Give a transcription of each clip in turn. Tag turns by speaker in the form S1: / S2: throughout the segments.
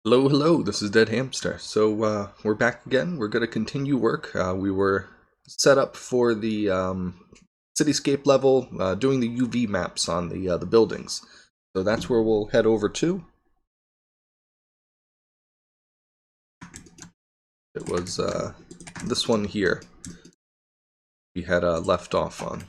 S1: Hello, hello, this is Dead Hamster. So we're back again. We're going to continue work. We were set up for the cityscape level, doing the UV maps on the buildings. So that's where we'll head over to. It was this one here we had left off on.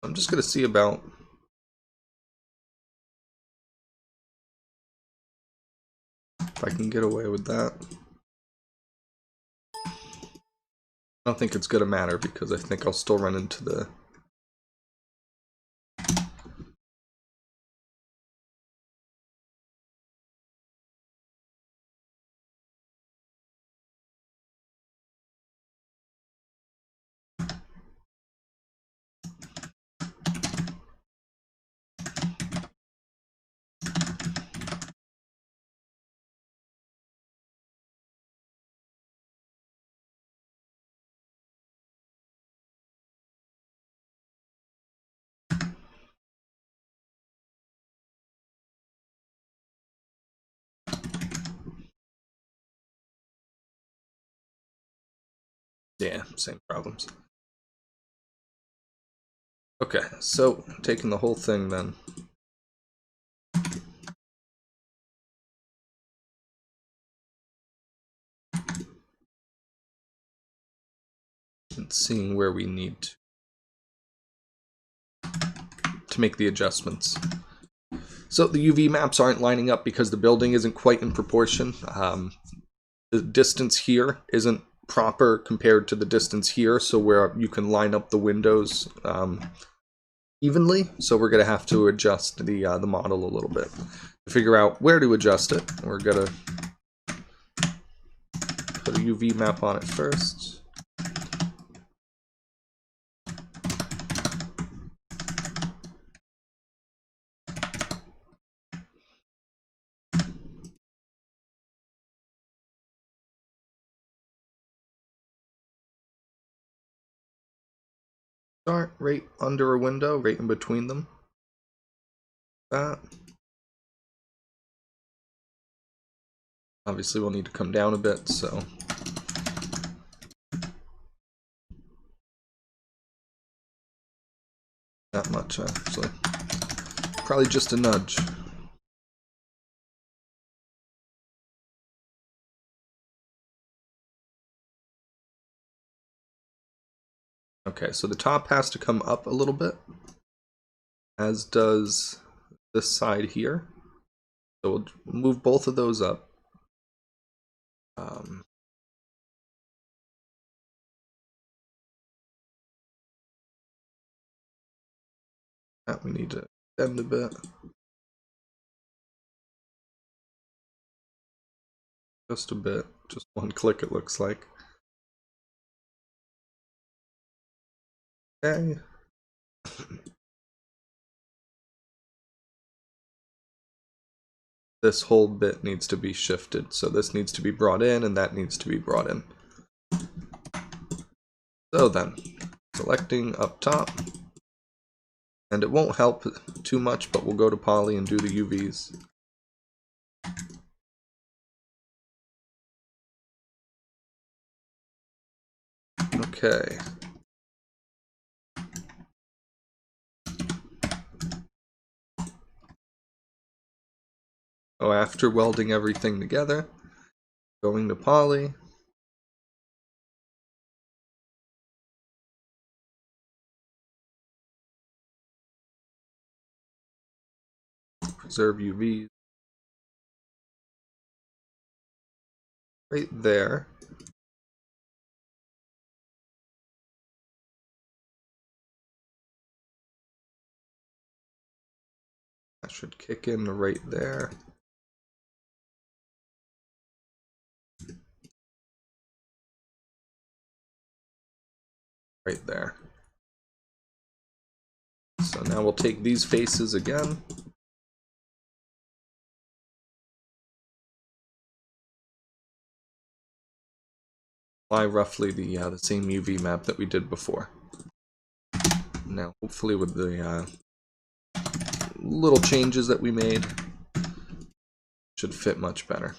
S1: I'm just going to see about if I can get away with that. I don't think it's going to matter because I think I'll still run into the... Yeah, same problems. Okay, so taking the whole thing then. And seeing where we need to make the adjustments. So the UV maps aren't lining up because the building isn't quite in proportion. The distance here isn't proper compared to the distance here, so where you can line up the windows evenly. So we're going to have to adjust the model a little bit to figure out where to adjust it. We're going to put a UV map on it first. Start right under a window, right in between them. That. Obviously we'll need to come down a bit, so not much actually. Probably just a nudge. Okay, so the top has to come up a little bit, as does this side here. So we'll move both of those up. That we need to extend a bit. Just a bit. Just one click, it looks like. Okay. This whole bit needs to be shifted. So this needs to be brought in and that needs to be brought in. So then, selecting up top. And it won't help too much, but we'll go to poly and do the UVs. Okay. So after welding everything together, going to poly. Preserve UVs. Right there. That should kick in right there. Right there. So now we'll take these faces again. Apply roughly the same UV map that we did before. Now, hopefully with the little changes that we made, should fit much better.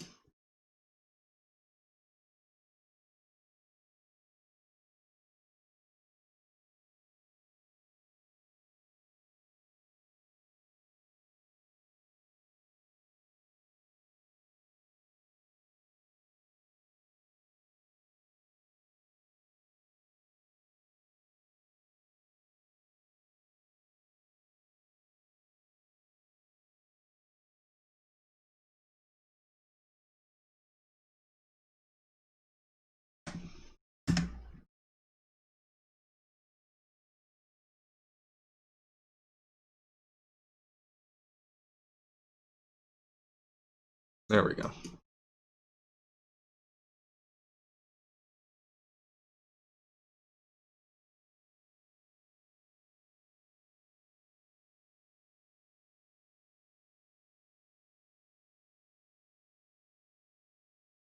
S1: There we go.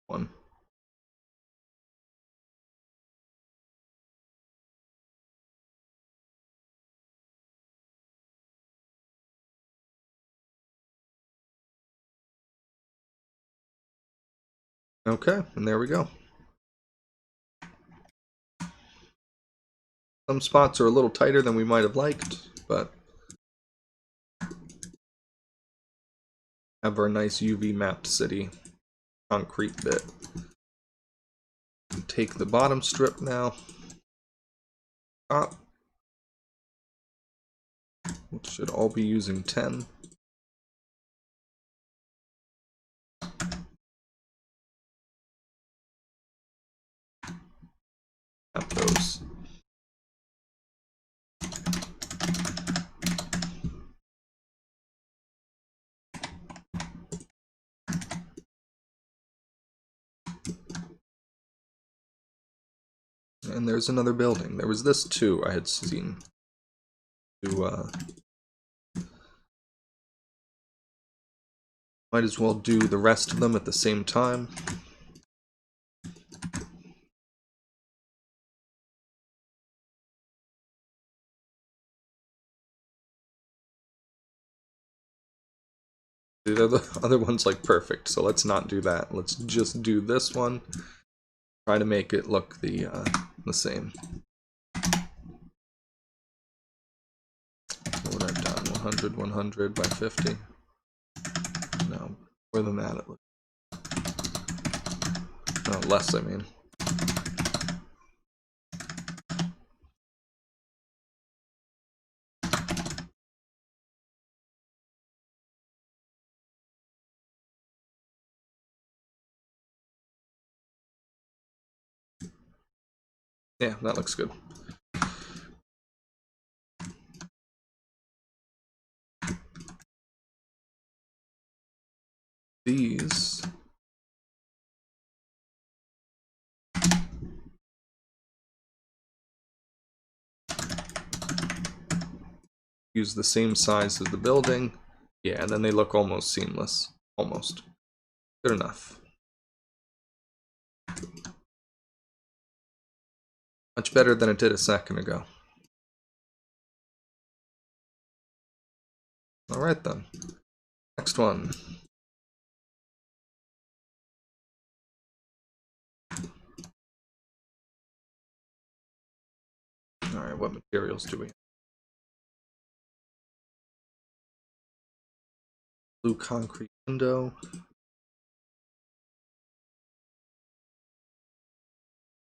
S1: One. Okay, and there we go. Some spots are a little tighter than we might have liked, but have our nice UV mapped city concrete bit. Take the bottom strip now. Top. Which should all be using 10. Map those. And there's another building. There was this too I had seen. Might as well do the rest of them at the same time. The other one's like perfect, so let's not do that. Let's just do this one. Try to make it look the same. What would I have done? 100, 100 by 50? No, more than that it looks. No, less, I mean. Yeah, that looks good. These use the same size as the building. Yeah, and then they look almost seamless. Almost. Good enough. Much better than it did a second ago. Alright then. Next one. Alright, what materials do we have? Blue concrete window.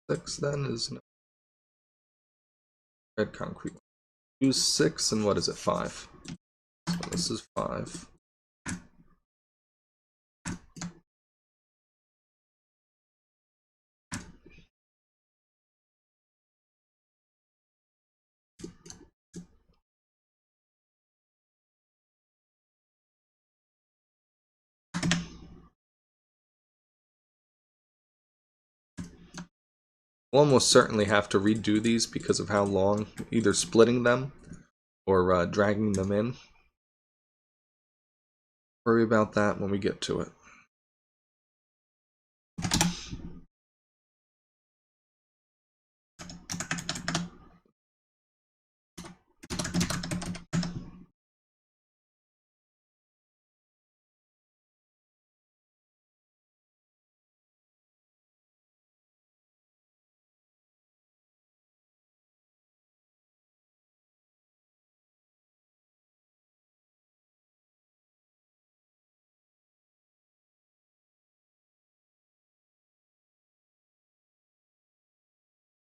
S1: Six then is no. Red concrete. Use 6 and what is it? 5. So this is 5. We'll almost certainly have to redo these because of how long, either splitting them or dragging them in. Worry about that when we get to it.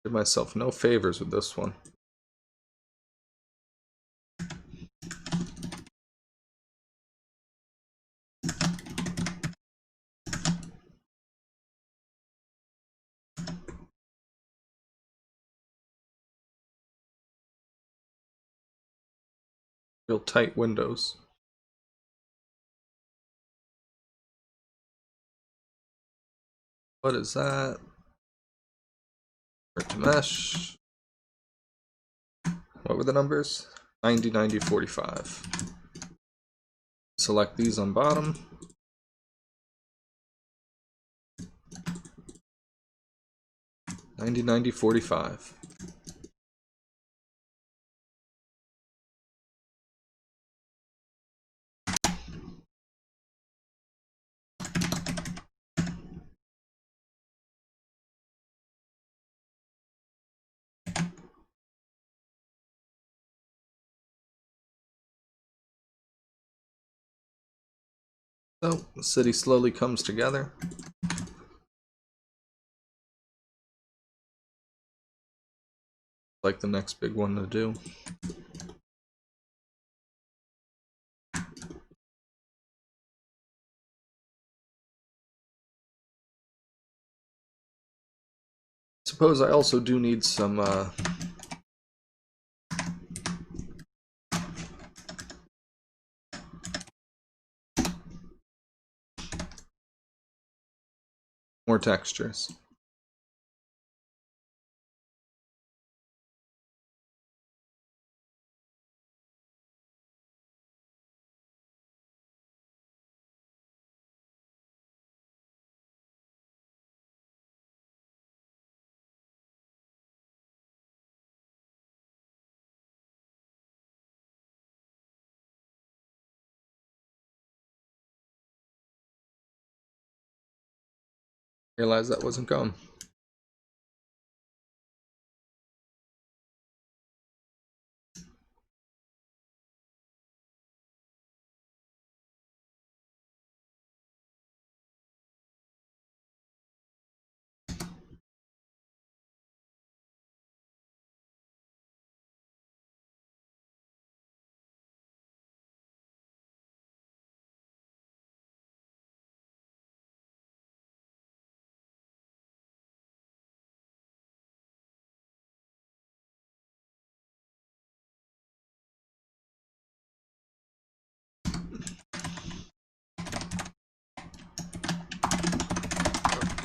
S1: Did myself no favors with this one. Real tight windows. What is that? To mesh. What were the numbers? 90, 90, 45. Select these on bottom. $90, $90, $45. So the city slowly comes together. Like the next big one to do. Suppose I also do need some more textures. Realized that wasn't going.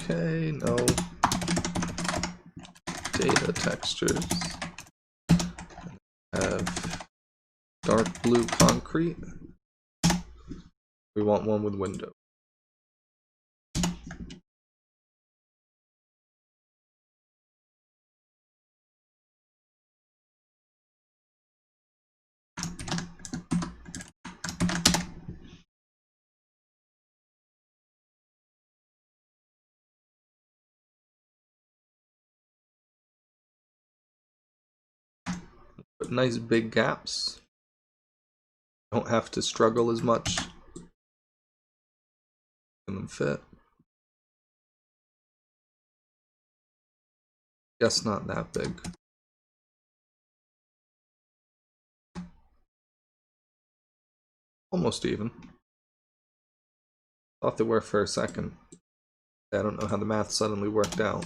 S1: Okay, no data textures. Have dark blue concrete. We want one with window. But nice big gaps. Don't have to struggle as much. Can them fit? Guess not that big. Almost even. Thought they were for a second. I don't know how the math suddenly worked out.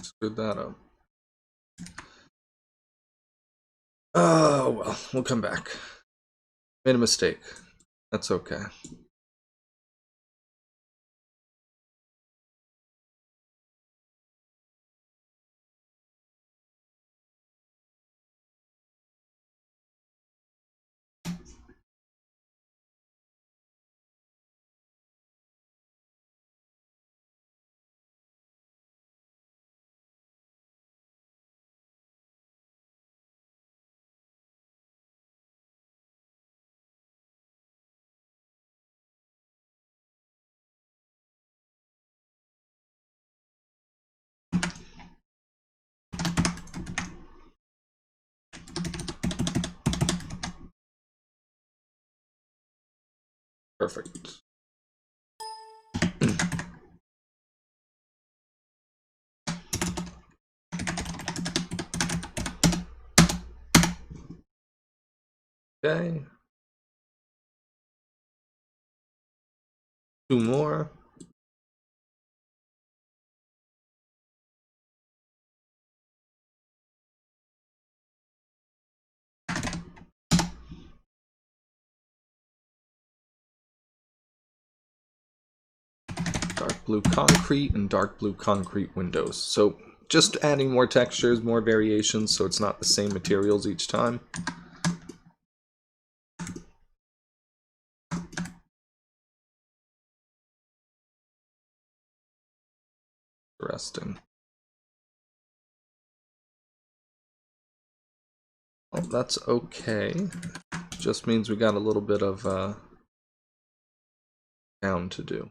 S1: Screwed that up. Oh, well, we'll come back. Made a mistake. That's okay. Perfect. Okay. 2 more. Dark blue concrete and dark blue concrete windows. So just adding more textures, more variations, so it's not the same materials each time. Interesting. Well, that's okay. Just means we got a little bit of down to do.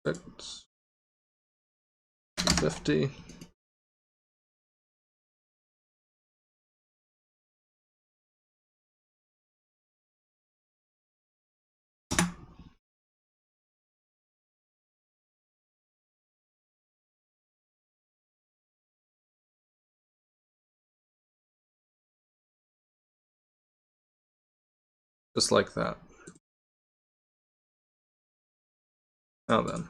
S1: Perfect. 50. Just like that. Now then.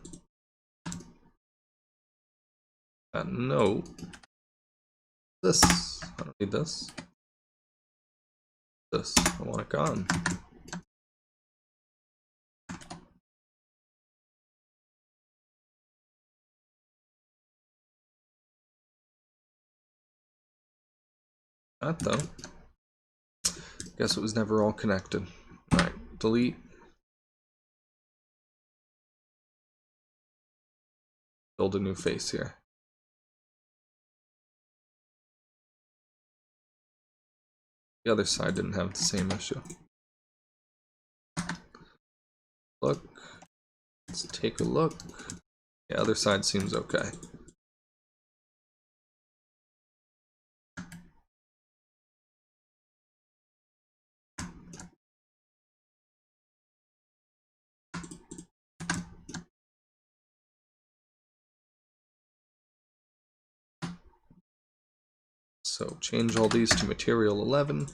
S1: No. This. I don't need this. This. I want it gone. That though. Guess it was never all connected. Alright, delete. Build a new face here. The other side didn't have the same issue. Look. Let's take a look. The other side seems okay. So change all these to material 11.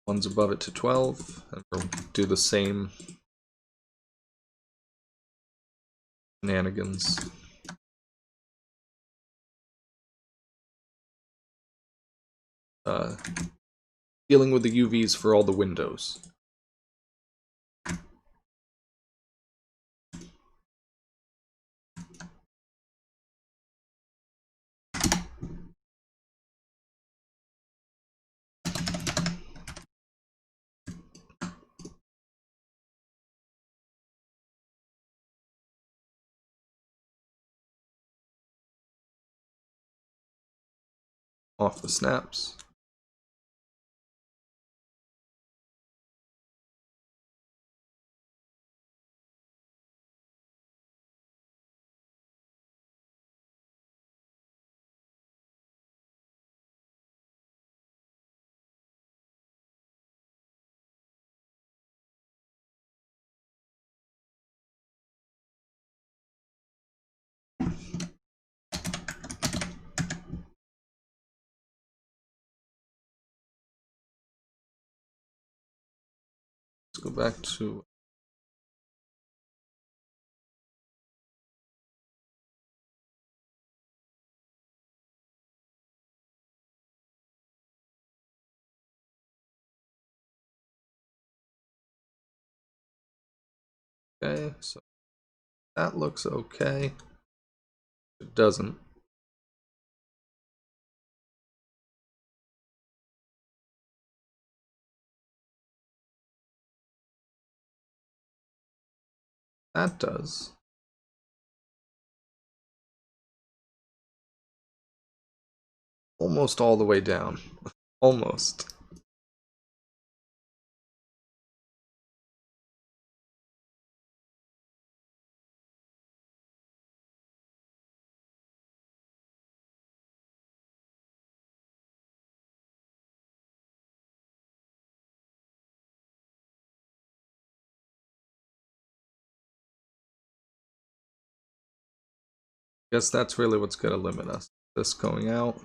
S1: One's above it to 12. And we'll do the same shenanigans. Dealing with the UVs for all the windows. Off the snaps. go back to okay, so that looks okay. It doesn't. That does. Almost all the way down. Almost. Guess that's really what's going to limit us. This going out.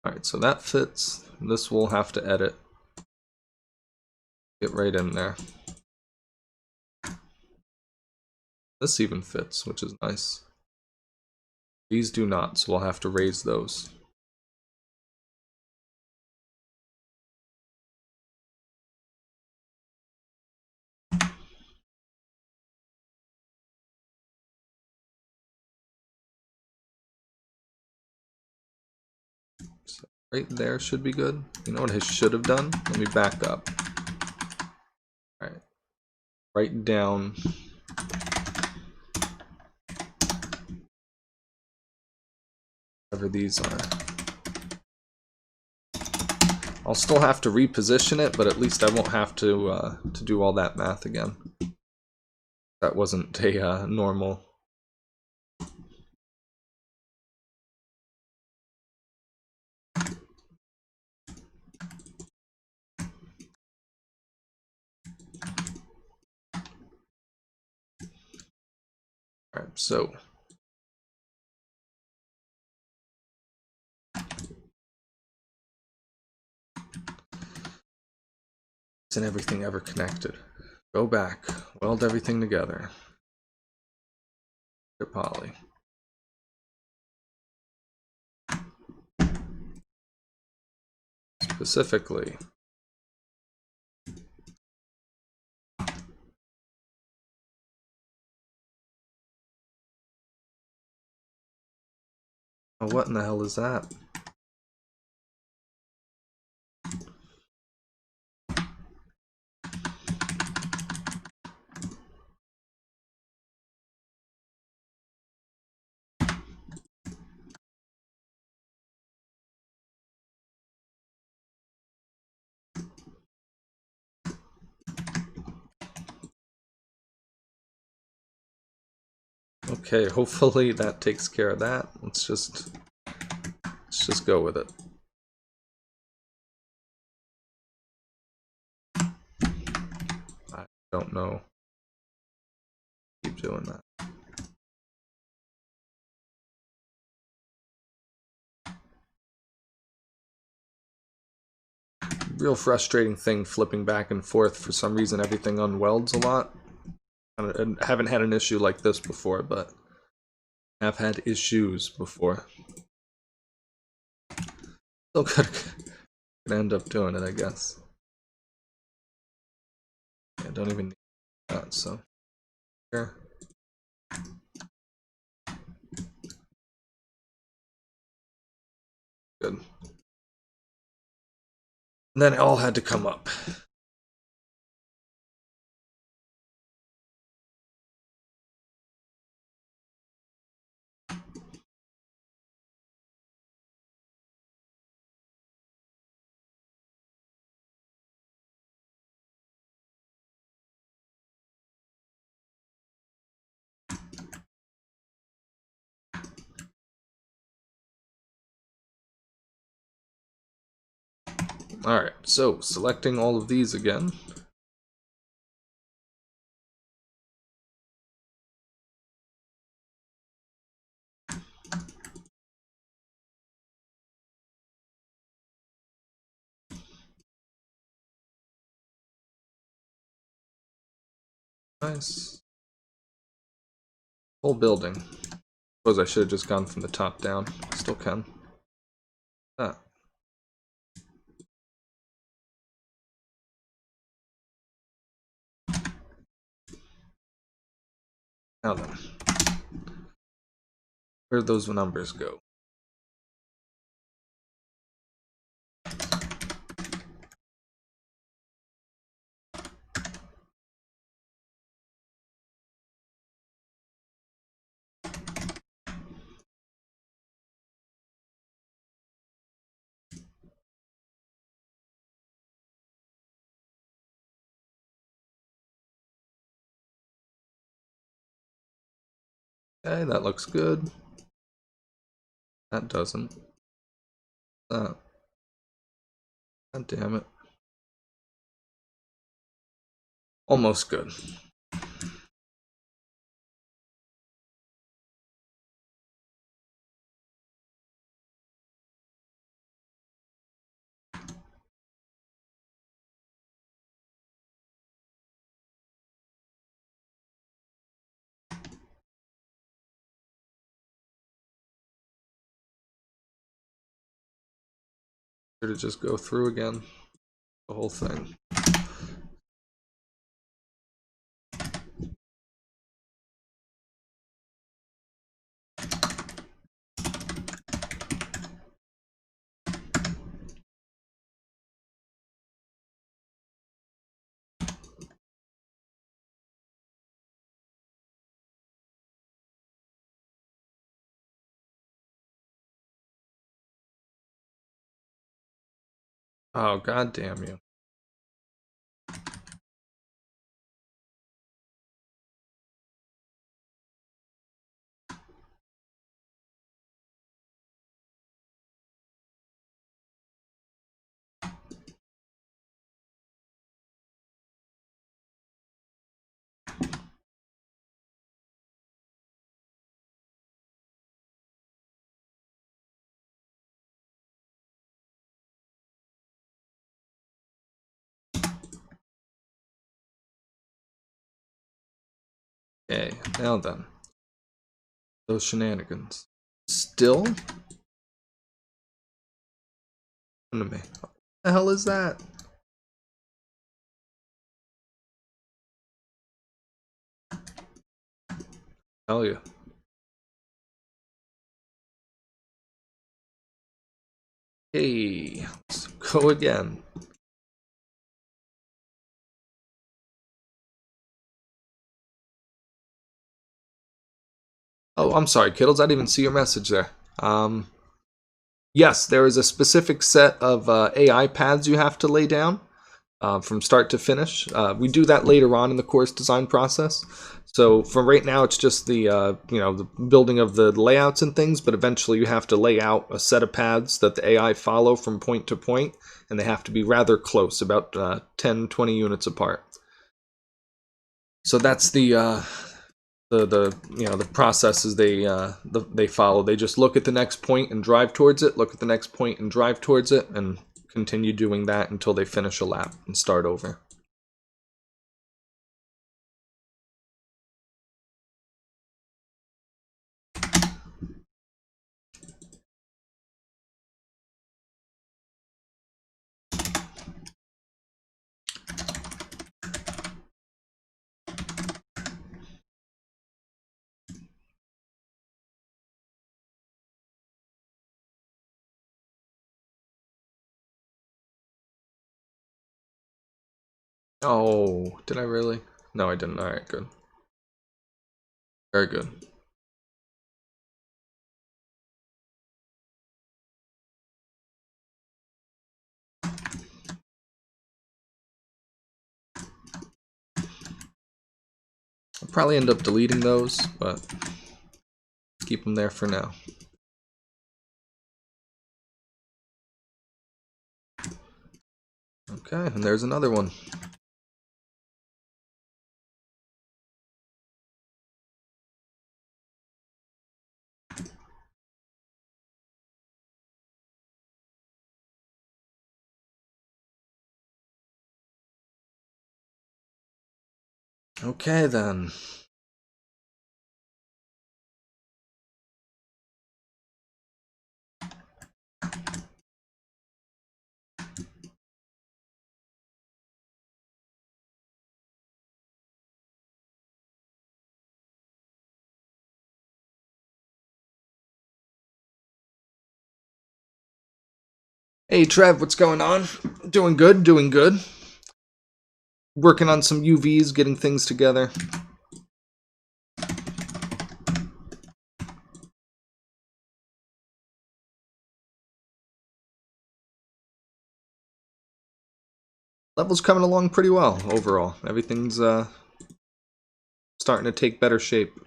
S1: Alright, so that fits. This we'll have to edit. Get right in there. This even fits, which is nice. These do not, so we'll have to raise those. So right there should be good. You know what I should have done? Let me back up. Alright. Write down whatever these are. I'll still have to reposition it, but at least I won't have to do all that math again. That wasn't a normal. Alright, so isn't everything ever connected? Go back, weld everything together. Get poly. Specifically. Oh, what in the hell is that? Okay, hopefully that takes care of that. Let's just go with it. I don't know. Keep doing that. Real frustrating thing flipping back and forth. For some reason everything unwelds a lot. I haven't had an issue like this before, but I've had issues before. Still gonna end up doing it, I guess. I don't even need that, so here. Good. And then it all had to come up. Alright, so selecting all of these again. Nice. Whole building. Suppose I should have just gone from the top down. Still can. Ah. Now then. Where'd those numbers go? Okay, that looks good. That doesn't. That. God damn it. Almost good. To just go through again. The whole thing. Oh, god damn you. Okay, now then. Those shenanigans. Still? To me. What the hell is that? Tell you. Hey, let's go again. Oh, I'm sorry, Kittles. I didn't even see your message there. Yes, there is a specific set of AI paths you have to lay down from start to finish. We do that later on in the course design process. So for right now, it's just the the building of the layouts and things. But eventually, you have to lay out a set of paths that the AI follow from point to point, and they have to be rather close, about 10, 20 units apart. So that's the processes they follow. They just look at the next point and drive towards it, look at the next point and drive towards it, and continue doing that until they finish a lap and start over. Oh, did I really? No, I didn't. Alright, good. Very good. I'll probably end up deleting those, but keep them there for now. Okay, and there's another one. Okay, then. Hey Trev, what's going on? Doing good, doing good. Working on some UVs, getting things together. Level's coming along pretty well overall. Everything's starting to take better shape.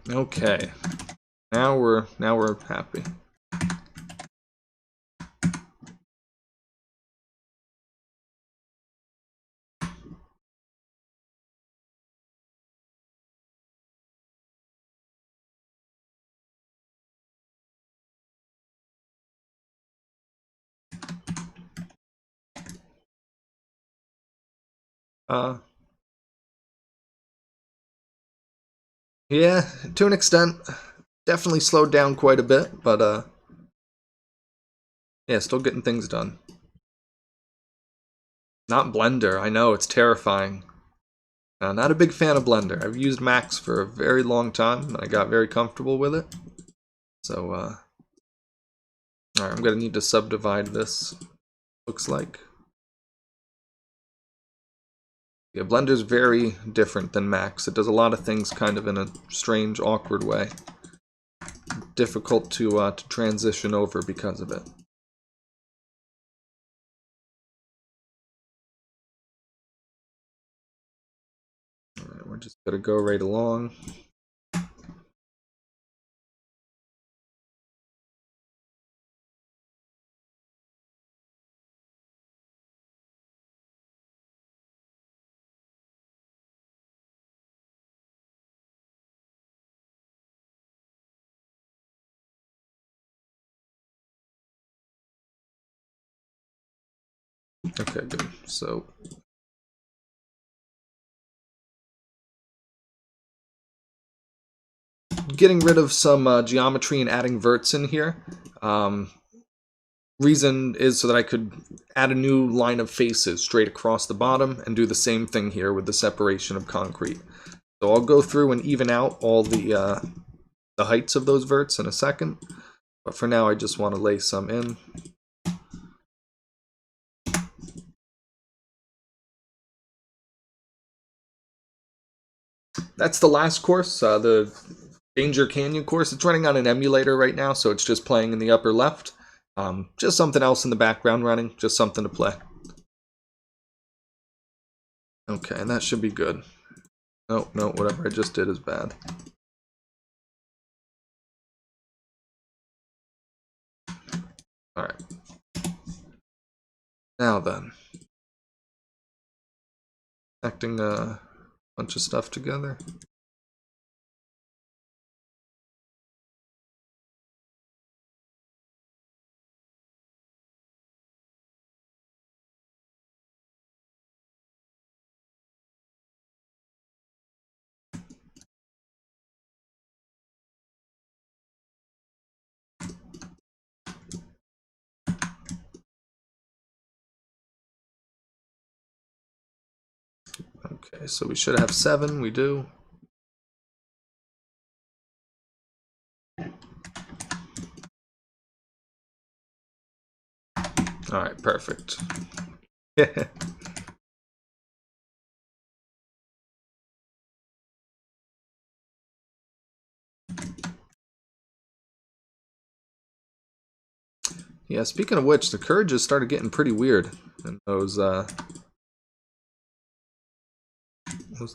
S1: Okay. Now we're happy. Yeah, to an extent. Definitely slowed down quite a bit, but yeah, still getting things done. Not Blender, I know, it's terrifying. Not a big fan of Blender. I've used Max for a very long time, and I got very comfortable with it. So, alright, I'm gonna need to subdivide this, looks like. Yeah, Blender's very different than Max. It does a lot of things kind of in a strange, awkward way. Difficult to transition over because of it. Alright, we're just gonna go right along. Okay, good. So getting rid of some geometry and adding verts in here. Reason is so that I could add a new line of faces straight across the bottom and do the same thing here with the separation of concrete. So I'll go through and even out all the heights of those verts in a second. But for now, I just want to lay some in. That's the last course, the Danger Canyon course. It's running on an emulator right now, so it's just playing in the upper left. Just something else in the background running, just something to play. Okay, and that should be good. No, whatever I just did is bad. Alright. Now then. Connecting a bunch of stuff together. Okay, so we should have 7, we do. Alright, perfect. Yeah, speaking of which, the courages started getting pretty weird in those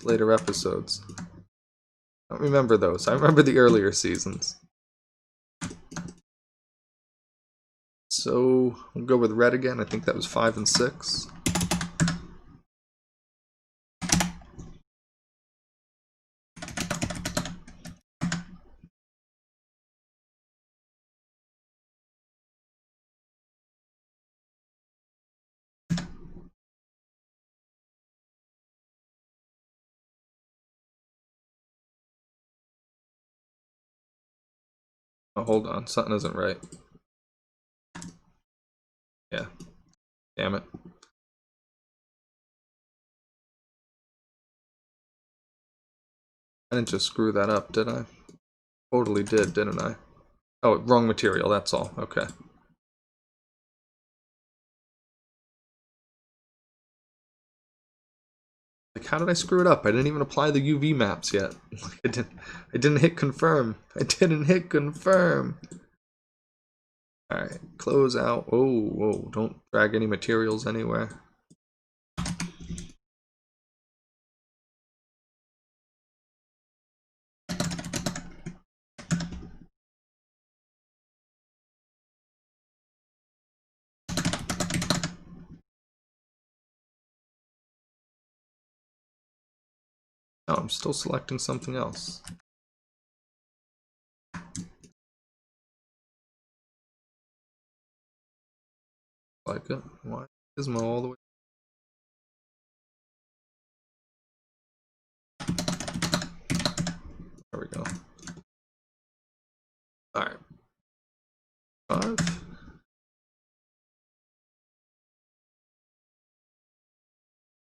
S1: later episodes. I don't remember those. I remember the earlier seasons. So, we'll go with red again. I think that was 5 and 6. Oh, hold on. Something isn't right. Yeah. Damn it. I didn't just screw that up, did I? Totally did, didn't I? Oh, wrong material, that's all. Okay. Like, how did I screw it up? I didn't even apply the UV maps yet. I didn't hit confirm. I didn't hit confirm. Alright, close out. Oh, whoa, don't drag any materials anywhere. Oh, I'm still selecting something else. Like it. Why is my all the way? There we go. Alright. 5.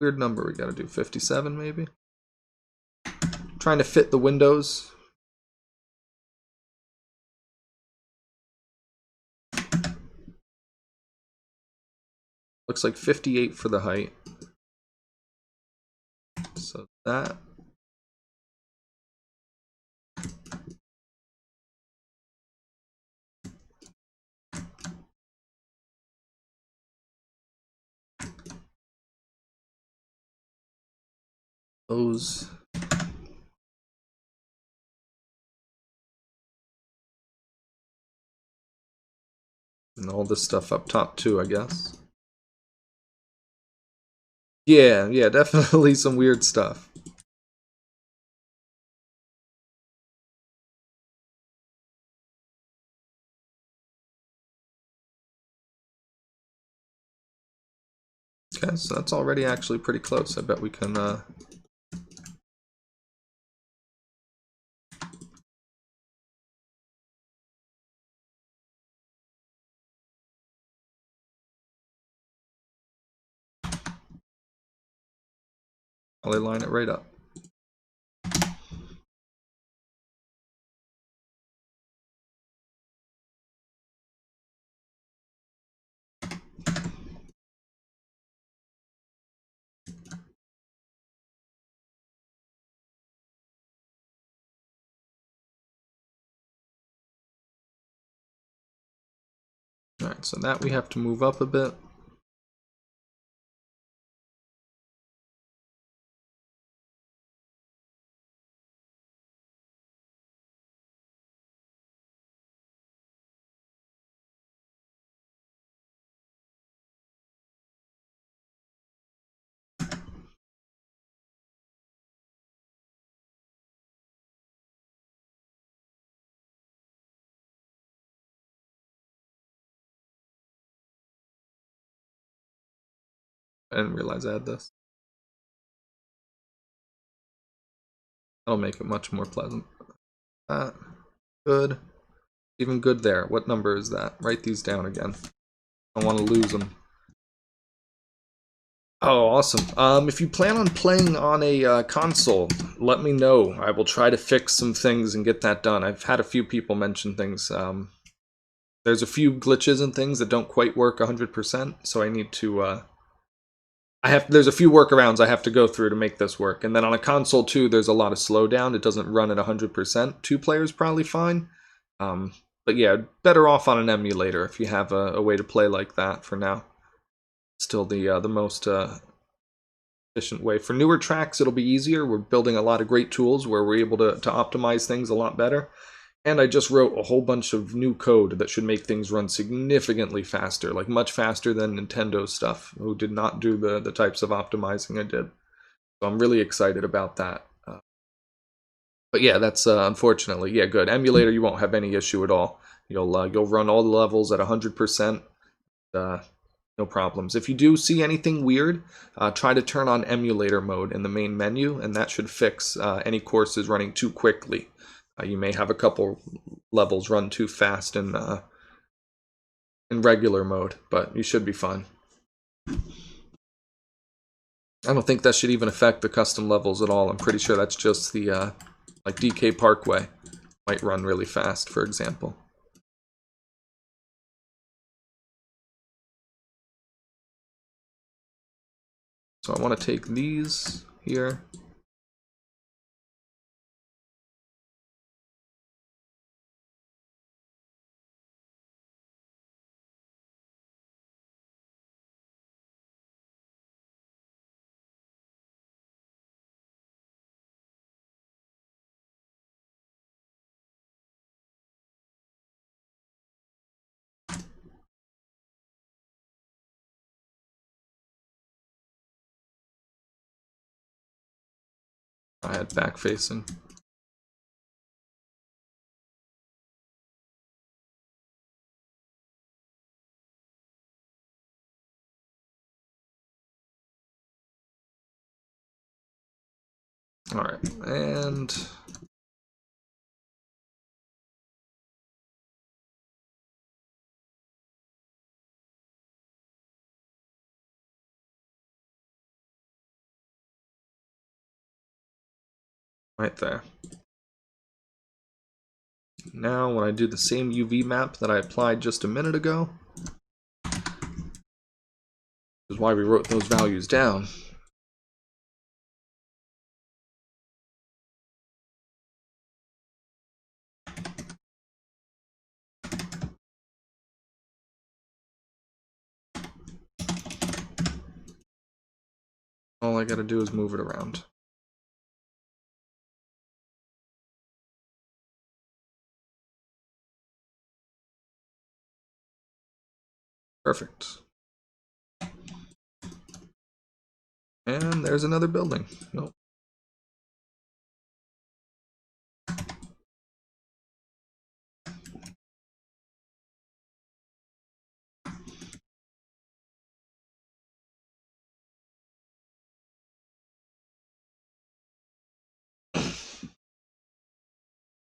S1: Weird number we gotta do. 57 maybe? Trying to fit the windows. Looks like 58 for the height. So that. Those. And all this stuff up top too, I guess. Yeah, definitely some weird stuff. Okay, so that's already actually pretty close. I bet we can probably line it right up. Alright, so that we have to move up a bit. I didn't realize I had this. That'll make it much more pleasant. Good. Even good there. What number is that? Write these down again. I don't want to lose them. Oh, awesome. If you plan on playing on a console, let me know. I will try to fix some things and get that done. I've had a few people mention things. There's a few glitches and things that don't quite work 100%, so I need to there's a few workarounds I have to go through to make this work. And then on a console too, there's a lot of slowdown. It doesn't run at 100%. 2 players probably fine. But yeah, better off on an emulator if you have a way to play like that for now. Still the most efficient way. For newer tracks, it'll be easier. We're building a lot of great tools where we're able to optimize things a lot better. And I just wrote a whole bunch of new code that should make things run significantly faster, like much faster than Nintendo stuff, who did not do the types of optimizing I did. So I'm really excited about that. But yeah, that's unfortunately, yeah, good. Emulator, you won't have any issue at all. You'll run all the levels at 100%. No problems. If you do see anything weird, try to turn on emulator mode in the main menu, and that should fix any courses running too quickly. You may have a couple levels run too fast in regular mode, but you should be fine. I don't think that should even affect the custom levels at all. I'm pretty sure that's just the like DK Parkway might run really fast, for example. So I want to take these here. I had back facing. All right, and right there. Now when I do the same UV map that I applied just a minute ago, this is why we wrote those values down. All I gotta do is move it around. Perfect. And there's another building. Nope.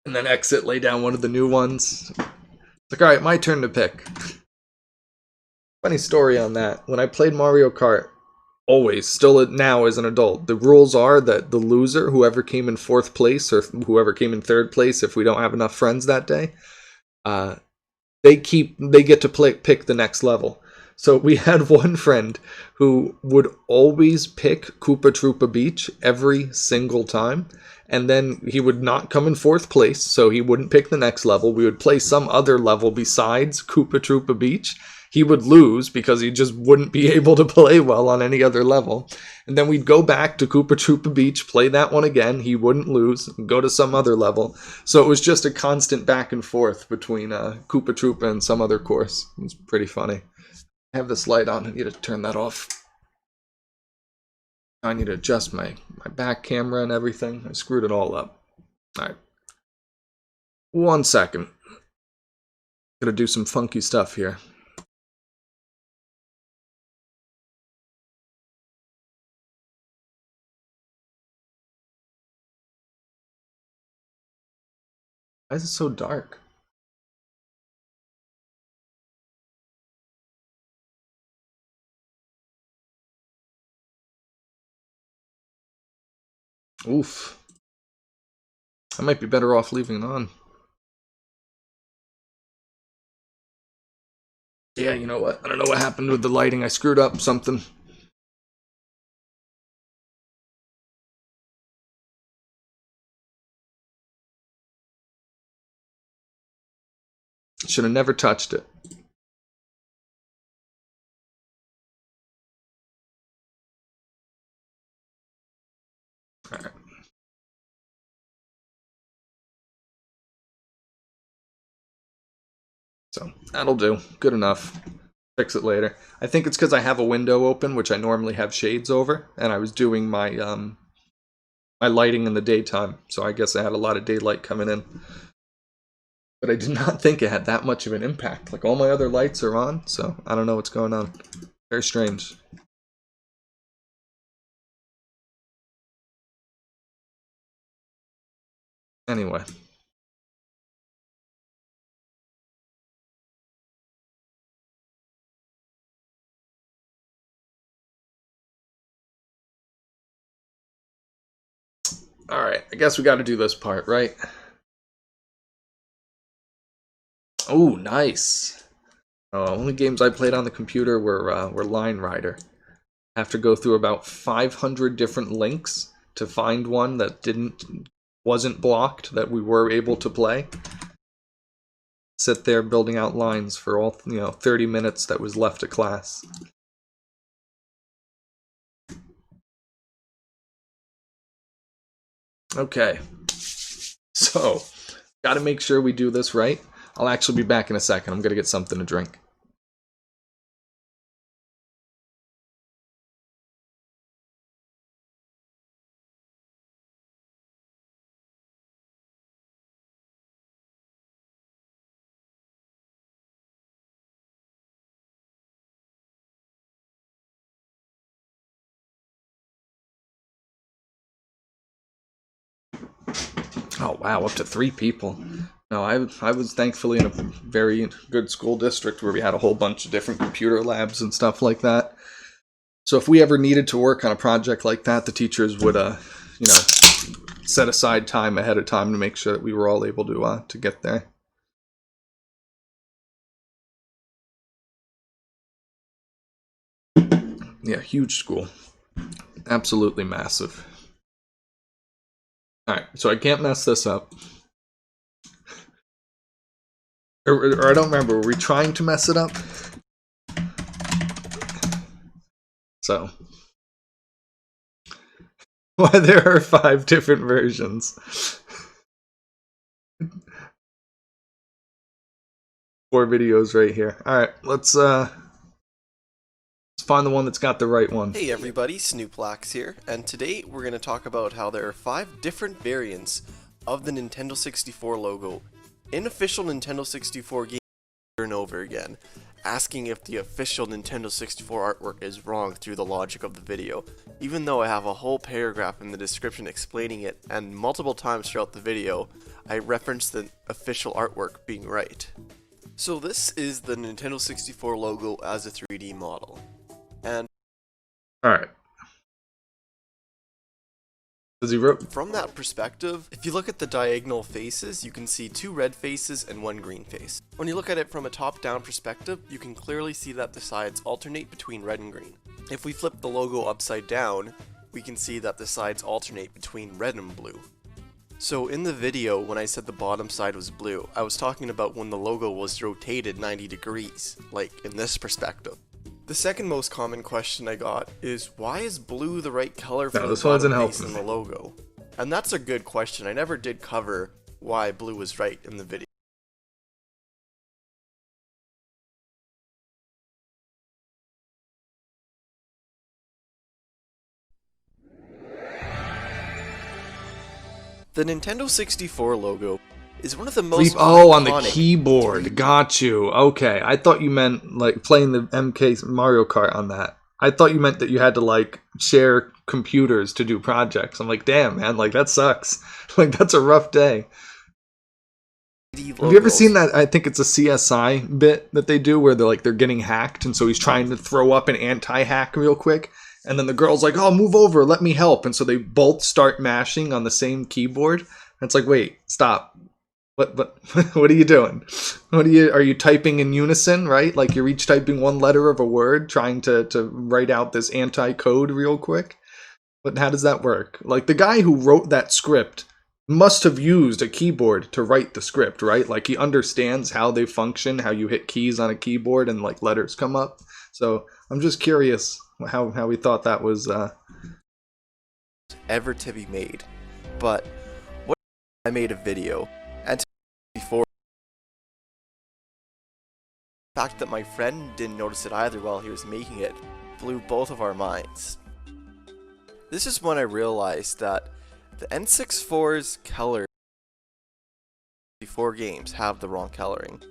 S1: And then exit, lay down one of the new ones. It's like, all right, my turn to pick. Funny story on that. When I played Mario Kart, always, still now as an adult, the rules are that the loser, whoever came in 4th place or whoever came in 3rd place, if we don't have enough friends that day, they get to pick the next level. So we had one friend who would always pick Koopa Troopa Beach every single time, and then he would not come in 4th place, so he wouldn't pick the next level. We would play some other level besides Koopa Troopa Beach. He would lose because he just wouldn't be able to play well on any other level. And then we'd go back to Koopa Troopa Beach, play that one again. He wouldn't lose, and go to some other level. So it was just a constant back and forth between Koopa Troopa and some other course. It was pretty funny. I have this light on. I need to turn that off. I need to adjust my back camera and everything. I screwed it all up. All right. 1 second. Gotta do some funky stuff here. Why is it so dark? Oof. I might be better off leaving it on. Yeah, you know what? I don't know what happened with the lighting. I screwed up something. Should have never touched it. All right. So that'll do. Good enough. Fix it later. I think it's because I have a window open, which I normally have shades over, and I was doing my my lighting in the daytime, so I guess I had a lot of daylight coming in. But I did not think it had that much of an impact. Like, all my other lights are on, so I don't know what's going on. Very strange. Anyway. Alright, I guess we got to do this part, right? Oh, nice. Only games I played on the computer were Line Rider. I have to go through about 500 different links to find one that wasn't blocked, that we were able to play. Sit there building out lines for all 30 minutes that was left of class. Okay, so got to make sure we do this right. I'll actually be back in a second. I'm gonna get something to drink. Oh wow, up to 3 people. No, I was thankfully in a very good school district where we had a whole bunch of different computer labs and stuff like that. So if we ever needed to work on a project like that, the teachers would set aside time ahead of time to make sure that we were all able to get there. Yeah, huge school. Absolutely massive. Alright, so I can't mess this up. Or I don't remember, were we trying to mess it up? So. Why there are 5 different versions. 4 videos right here. Alright, let's find the one that's got the right one.
S2: Hey everybody, Snooplax here, and today we're going to talk about how there are 5 different variants of the Nintendo 64 logo in official Nintendo 64 games over and over again, asking if the official Nintendo 64 artwork is wrong through the logic of the video, even though I have a whole paragraph in the description explaining it, and multiple times throughout the video I reference the official artwork being right. So this is the Nintendo 64 logo as a 3D model. And
S1: alright.
S2: From that perspective, if you look at the diagonal faces, you can see 2 red faces and 1 green face. When you look at it from a top-down perspective, you can clearly see that the sides alternate between red and green. If we flip the logo upside down, we can see that the sides alternate between red and blue. So in the video, when I said the bottom side was blue, I was talking about when the logo was rotated 90 degrees, like in this perspective. The second most common question I got is, why is blue the right color for the bottom face in the logo? And that's a good question. I never did cover why blue was right in the video. The Nintendo 64 logo is one of the most
S1: on the keyboard. Got you. Okay, I thought you meant like playing the MK Mario Kart on that. I thought you meant that you had to like share computers to do projects. I'm like, damn, man, like that sucks. Like that's a rough day. Have you ever seen that? I think it's a CSI bit that they do where they're getting hacked, and so he's trying to throw up an anti-hack real quick, and then the girl's like, "Oh, move over, let me help," and so they both start mashing on the same keyboard. And it's like, wait, stop. What are you doing? Are you typing in unison, right? Like you're each typing one letter of a word, trying to write out this anti-code real quick? But how does that work? Like the guy who wrote that script must have used a keyboard to write the script, right? Like he understands how they function, how you hit keys on a keyboard and like letters come up. So I'm just curious how we thought that was
S2: ever to be made. But what I made a video, and before the fact that my friend didn't notice it either while he was making it blew both of our minds. This is when I realized that the N64's color before games have the wrong coloring.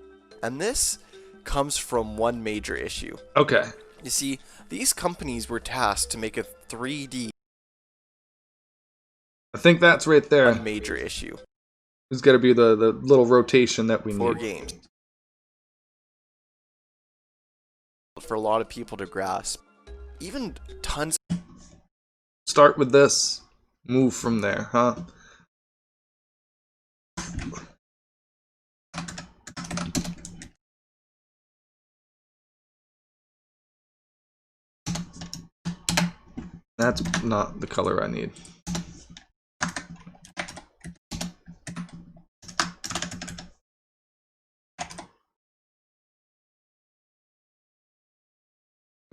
S2: And this comes from one major issue.
S1: okay.
S2: You see, these companies were tasked to make a 3D.
S1: I think that's right there.
S2: One major issue.
S1: It's got to be the little rotation that we
S2: For
S1: need.
S2: games. For a lot of people to grasp. Even tons.
S1: Start with this. Move from there, huh? That's not the color I need.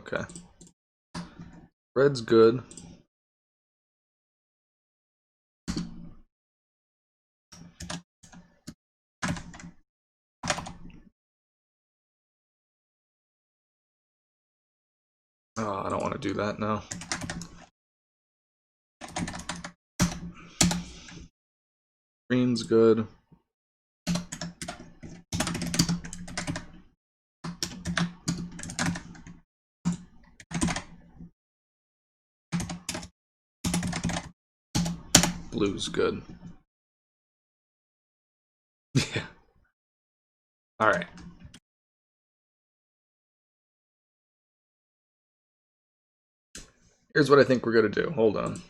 S1: Okay. Red's good. Oh, I don't want to do that now. Green's good. Blue's good. Yeah. Alright. Here's what I think we're going to do. Hold on.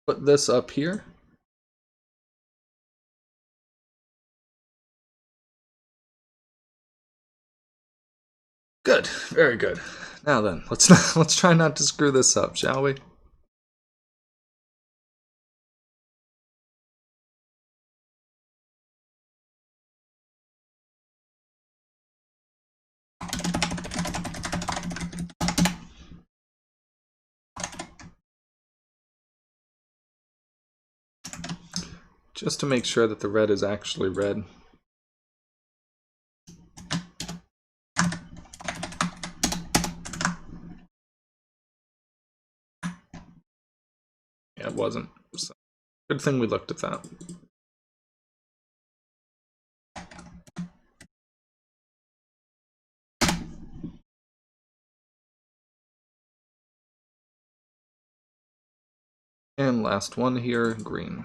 S1: Put this up here. Good. Very good. Now then, let's try not to screw this up, shall we? Just to make sure that the red is actually red. Yeah, it wasn't. So, good thing we looked at that. And last one here, green.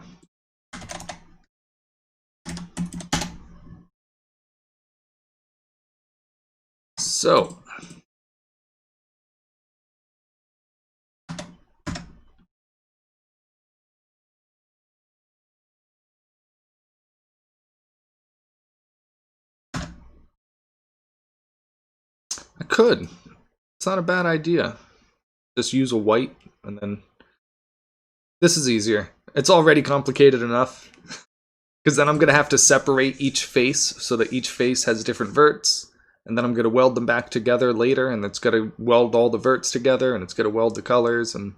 S1: So, I could. It's not a bad idea. Just use a white and then... This is easier. It's already complicated enough. Because then I'm going to have to separate each face so that each face has different verts. And then I'm going to weld them back together later, and it's going to weld all the verts together, and it's going to weld the colors, and...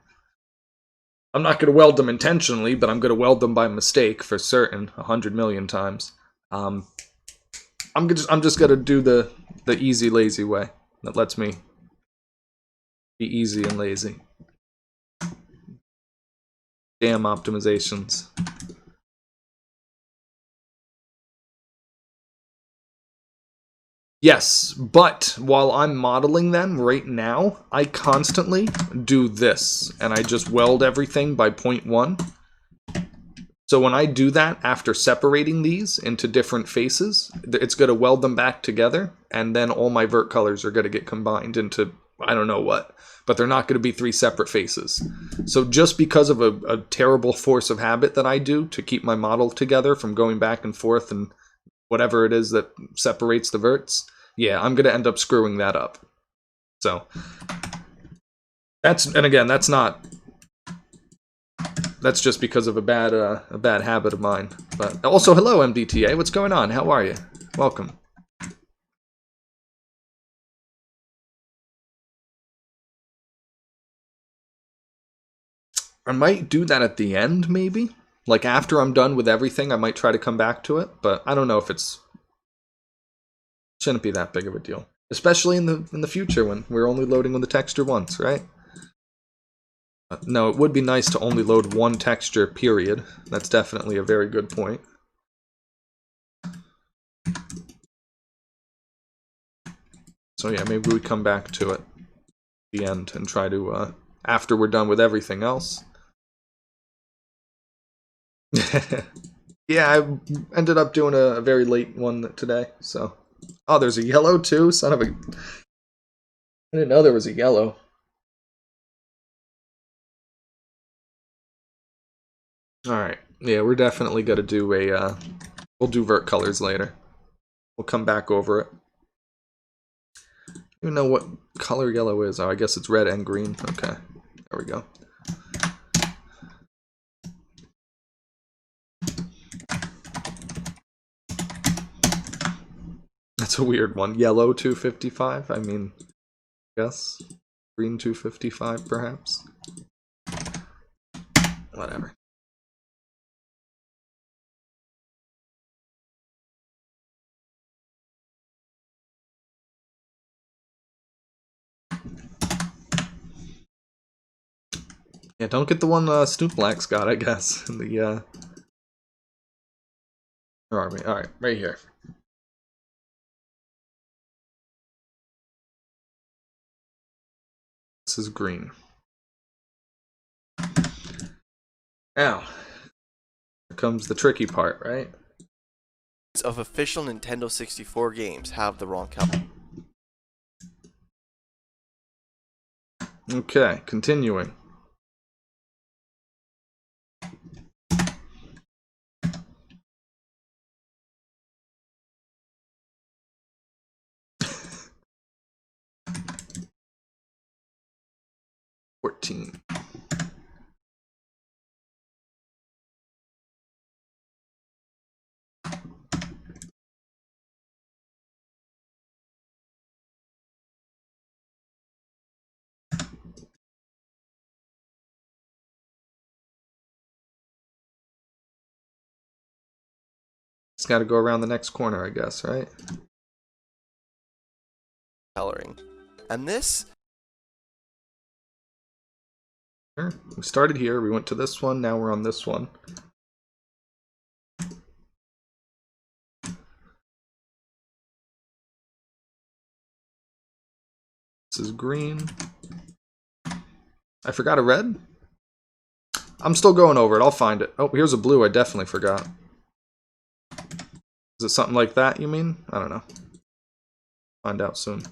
S1: I'm not going to weld them intentionally, but I'm going to weld them by mistake for certain, 100 million times. I'm just going to do the easy, lazy way that lets me be easy and lazy. Damn optimizations. Yes, but while I'm modeling them right now, I constantly do this, and I just weld everything by 0.1. So when I do that after separating these into different faces, it's going to weld them back together, and then all my vert colors are going to get combined into I don't know what, but they're not going to be 3 separate faces. So just because of a terrible force of habit that I do to keep my model together from going back and forth and whatever it is that separates the verts, yeah, I'm going to end up screwing that up. So and again, that's just because of a bad habit of mine. But also, hello MDTA, what's going on? How are you? Welcome. I might do that at the end, maybe. Like after I'm done with everything, I might try to come back to it. But I don't know if shouldn't be that big of a deal, especially in the future when we're only loading with the texture once, right? No, it would be nice to only load one texture, period. That's definitely a very good point. So yeah, maybe we come back to it at the end and try to, after we're done with everything else. Yeah, I ended up doing a very late one today, so... Oh, there's a yellow too? Son of a... I didn't know there was a yellow. Alright, yeah, we're definitely gonna do a, we'll do vert colors later. We'll come back over it. I don't even know what color yellow is. Oh, I guess it's red and green. Okay, there we go. That's a weird one. Yellow 255? I mean, yes. Green 255, perhaps? Whatever. Yeah, don't get the one Snoop Black's got, I guess. In the, Where are we? Alright, right here. This is green. Now, here comes the tricky part, right?
S2: Of official Nintendo 64 games have the wrong color.
S1: Okay, continuing. $14. Just gotta go around the next corner, I guess, right?
S2: Coloring. And this...
S1: We started here, we went to this one, now we're on this one. This is green. I forgot a red? I'm still going over it, I'll find it. Oh, here's a blue I definitely forgot. Is it something like that, you mean? I don't know. Find out soon.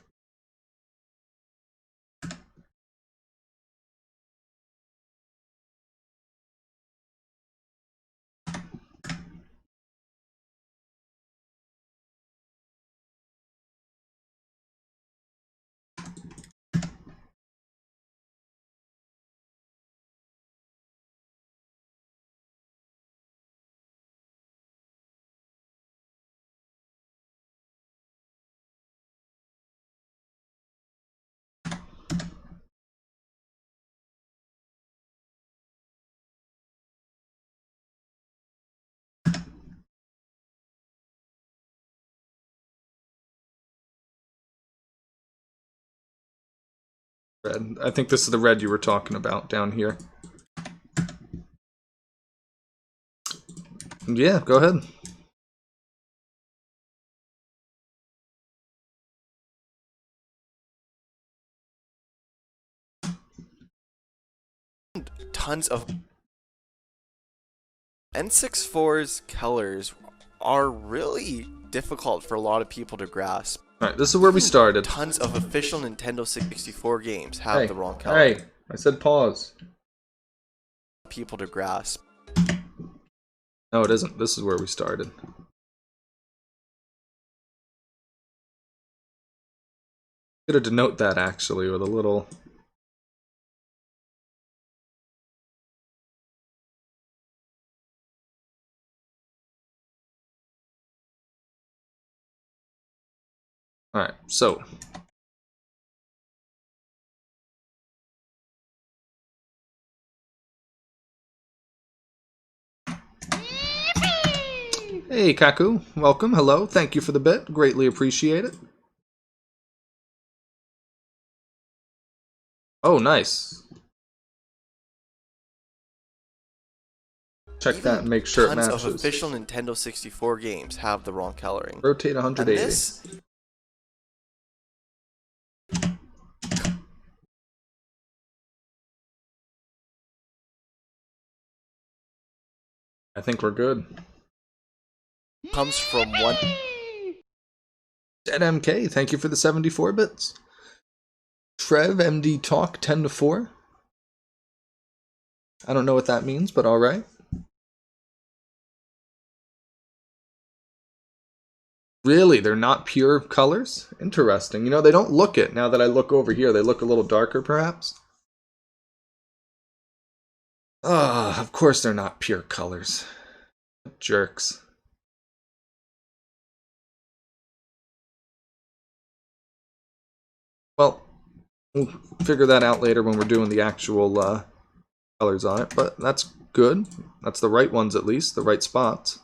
S1: Red. I think this is the red you were talking about down here. Yeah, go ahead.
S2: Tons of N64's colors are really difficult for a lot of people to grasp.
S1: Alright, this is where we started.
S2: Tons of official Nintendo 64 games have the wrong color.
S1: Hey, I said pause.
S2: People to grasp.
S1: No, it isn't. This is where we started. Could have denote that actually with a little. Alright, so. Hey, Kaku. Welcome. Hello. Thank you for the bit. Greatly appreciate it. Oh, nice. Check that and make sure it matches.
S2: Tons of official Nintendo 64 games have the wrong coloring.
S1: Rotate 180.
S2: And this
S1: I think we're good.
S2: comes from one.
S1: Dead MK, thank you for the 74 bits. Trev MD Talk 10 to 4. I don't know what that means, but alright. Really, they're not pure colors? Interesting. You know, they don't look it. Now that I look over here, they look a little darker, perhaps. Ah, of course they're not pure colors. Jerks. Well, we'll figure that out later when we're doing the actual colors on it, but that's good. That's the right ones at least, the right spots.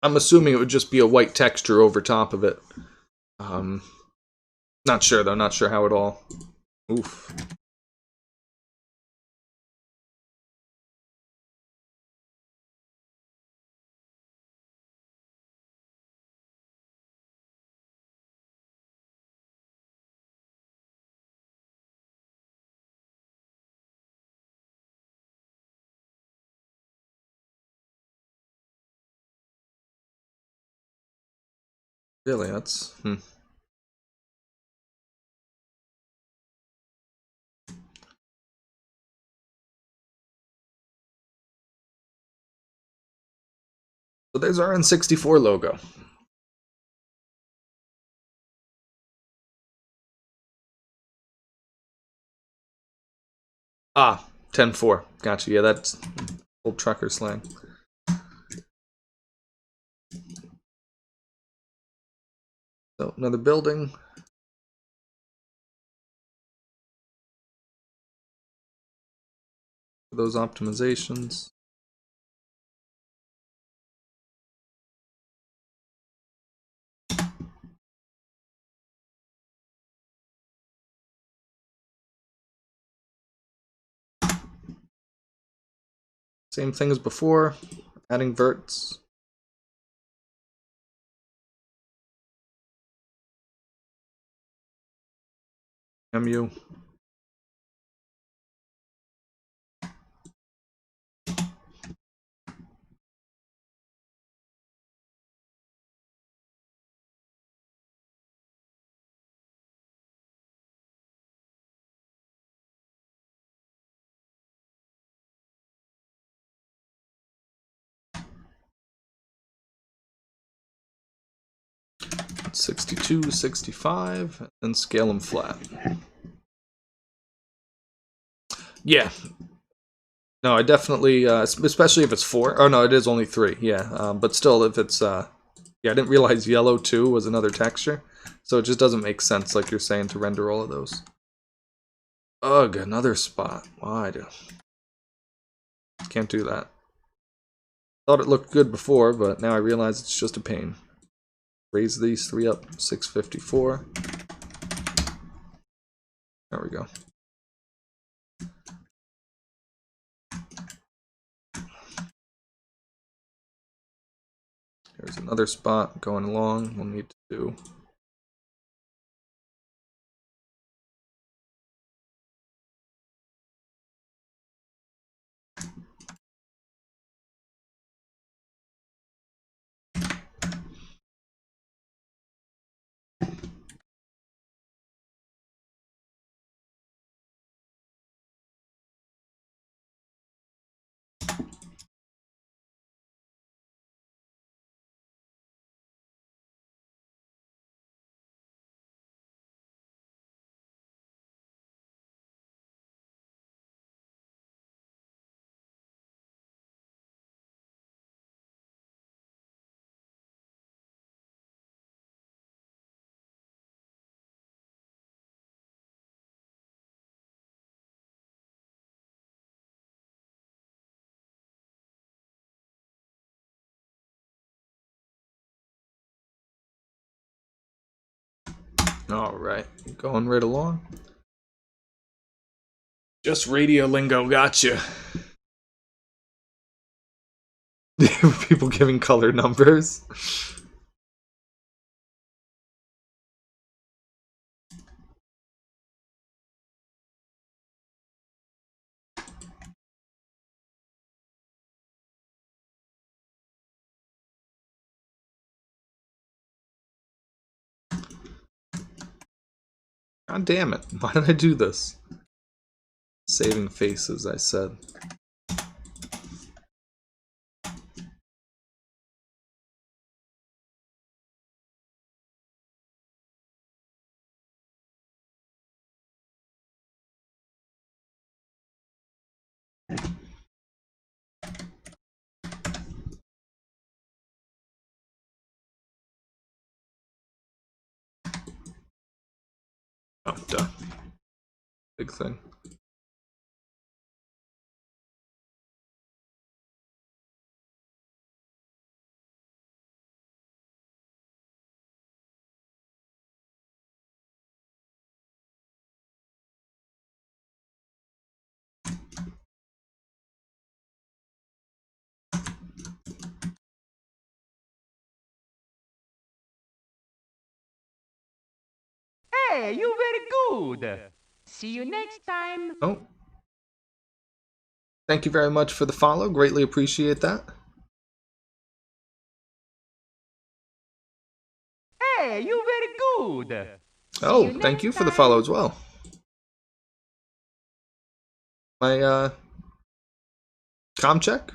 S1: I'm assuming it would just be a white texture over top of it. Not sure though, not sure how it all. Oof. Really, that's... So there's our N64 logo. Ah, 10-4. Gotcha. Yeah, that's old trucker slang. So another building. For those optimizations. Same thing as before, adding verts. MU. $62, $65, and scale them flat. Yeah. No, I definitely, especially if it's 4. Oh no, it is only 3. Yeah, but still, if it's, yeah, I didn't realize yellow too was another texture. So it just doesn't make sense, like you're saying, to render all of those. Ugh, another spot. Why? Can't do that. Thought it looked good before, but now I realize it's just a pain. Raise these three up, 654. There we go. There's another spot going along. We'll need to do. Alright, going right along. Just radio lingo, gotcha. People giving color numbers. God damn it, why did I do this? Saving faces, I said. Oh, duh. Big thing.
S3: Hey, you very good. See you next time.
S1: Oh. Thank you very much for the follow. Greatly appreciate that.
S3: Hey, you very good.
S1: Oh, thank you for the follow as well. My, comm check?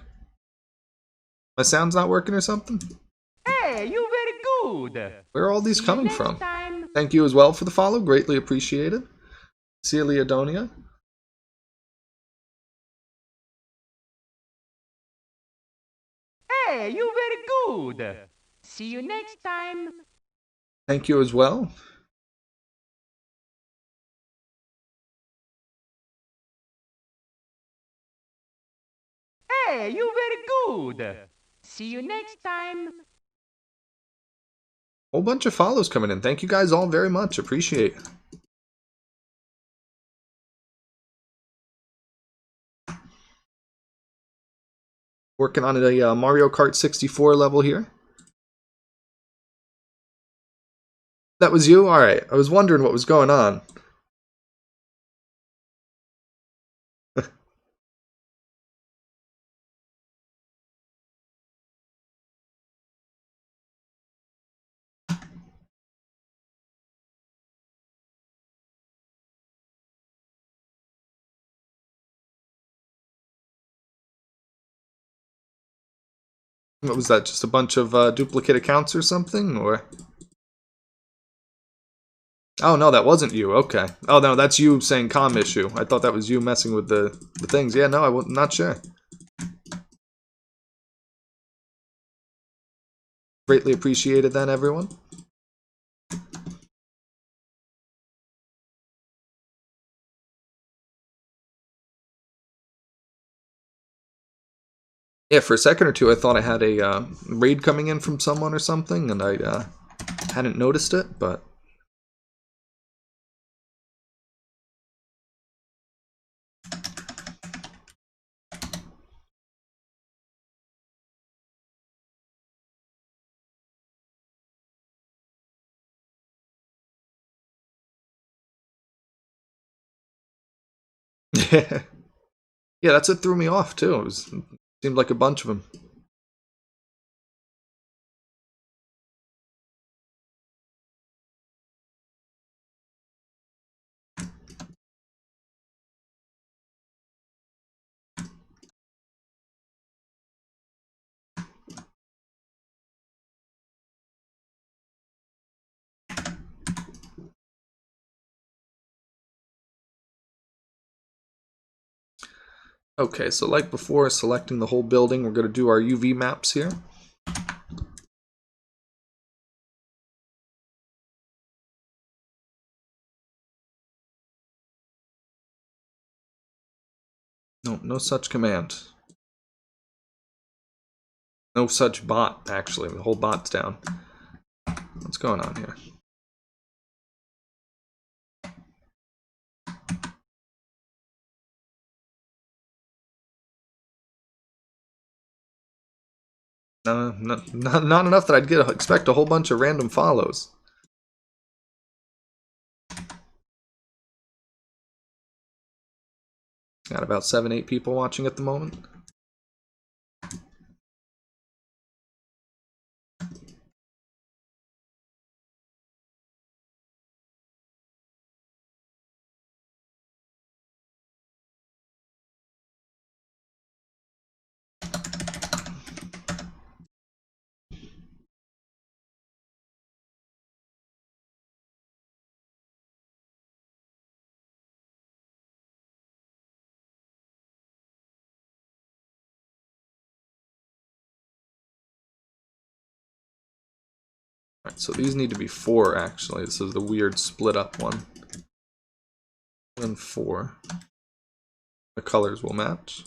S1: My sound's not working or something?
S3: Hey, you very good.
S1: Where are all these coming from? Thank you as well for the follow. Greatly appreciated. See you, Leodonia.
S3: Hey, you very good. See you next time.
S1: Thank you as well.
S3: Hey, you very good. See you next time.
S1: Whole bunch of follows coming in. Thank you guys all very much. Appreciate it. Working on a Mario Kart 64 level here. That was you? Alright. I was wondering what was going on. What was that? Just a bunch of duplicate accounts or something? Or... Oh, no, that wasn't you. Okay. Oh, no, that's you saying comm issue. I thought that was you messing with the things. Yeah, no, I'm not sure. Greatly appreciated then, everyone. Yeah, for a second or two, I thought I had a raid coming in from someone or something, and I hadn't noticed it, but... Yeah, that's what threw me off, too. It seemed like a bunch of them. Okay, so like before, selecting the whole building, we're going to do our UV maps here. No, no such command. No such bot, actually. The whole bot's down. What's going on here? Not enough that I'd expect a whole bunch of random follows. Got about 7-8 people watching at the moment. Alright, so these need to be 4, actually. This is the weird split up one. And 4. The colors will match.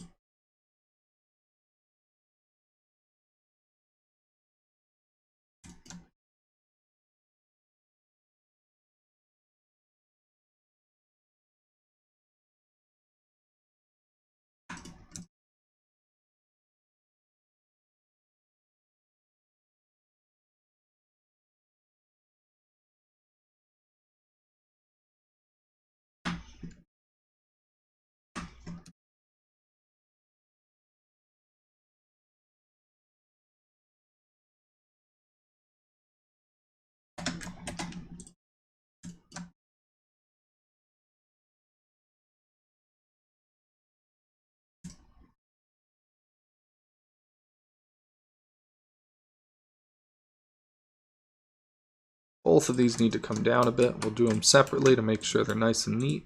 S1: Both of these need to come down a bit. We'll do them separately to make sure they're nice and neat.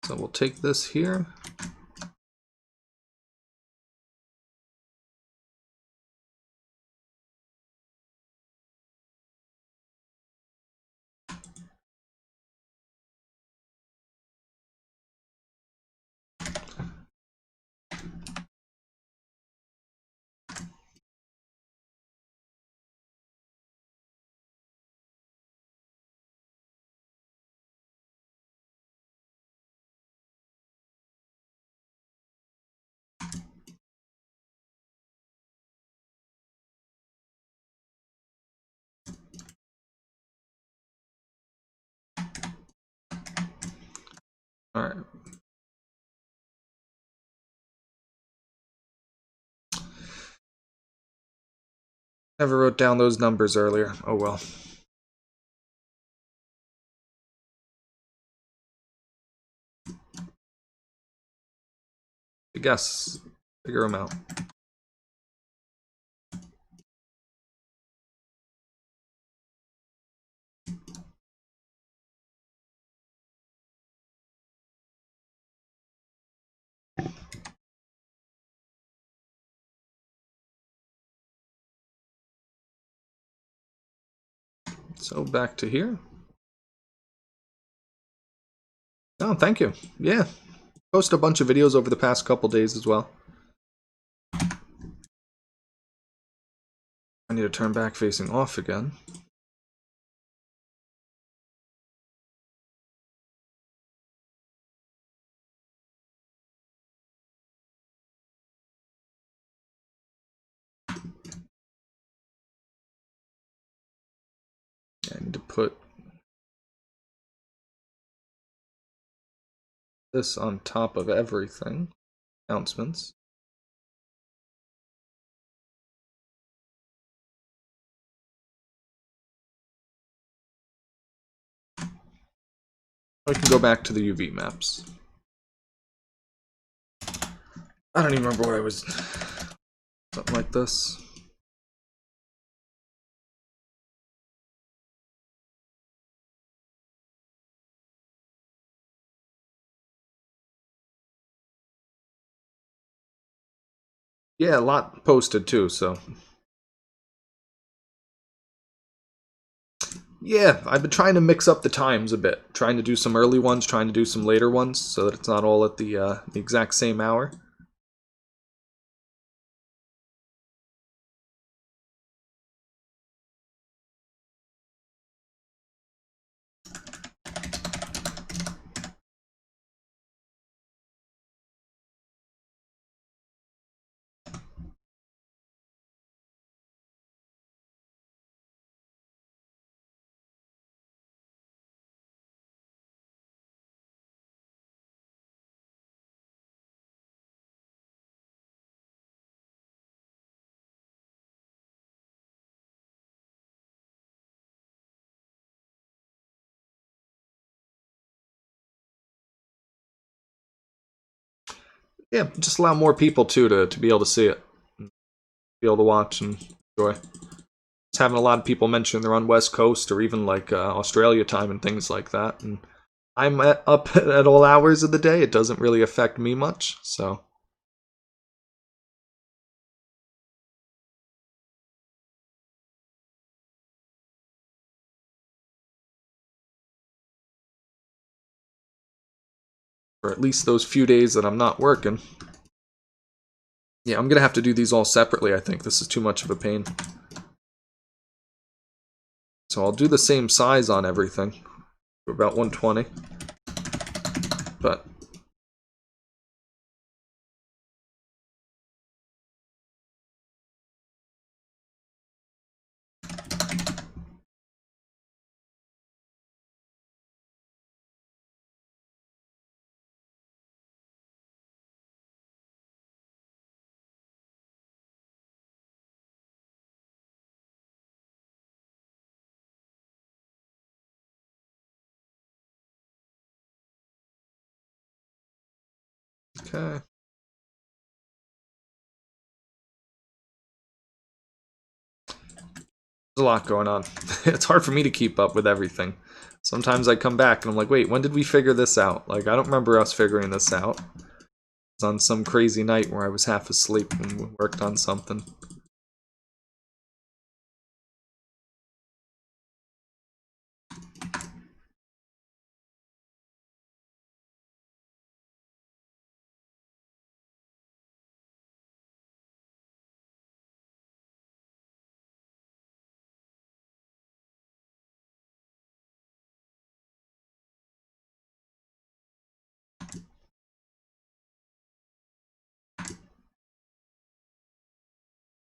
S1: So we'll take this here. Alright. Never wrote down those numbers earlier. Oh well. I guess. Figure them out. So back to here. Oh, thank you. Yeah. Post a bunch of videos over the past couple days as well. I need to turn back facing off again. I need to put this on top of everything. Announcements. I can go back to the UV maps. I don't even remember what I was... Something like this. Yeah, a lot posted too, so... Yeah, I've been trying to mix up the times a bit. Trying to do some early ones, trying to do some later ones, so that it's not all at the exact same hour. Yeah, just allow more people too to be able to see it. Be able to watch and enjoy. Just having a lot of people mention they're on West Coast or even like Australia time and things like that. And I'm up at all hours of the day. It doesn't really affect me much, so... For at least those few days that I'm not working. Yeah, I'm gonna have to do these all separately, I think. This is too much of a pain. So I'll do the same size on everything. For about 120. But... Okay. There's a lot going on. It's hard for me to keep up with everything. Sometimes I come back and I'm like, wait, when did we figure this out? Like, I don't remember us figuring this out. It was on some crazy night where I was half asleep and we worked on something.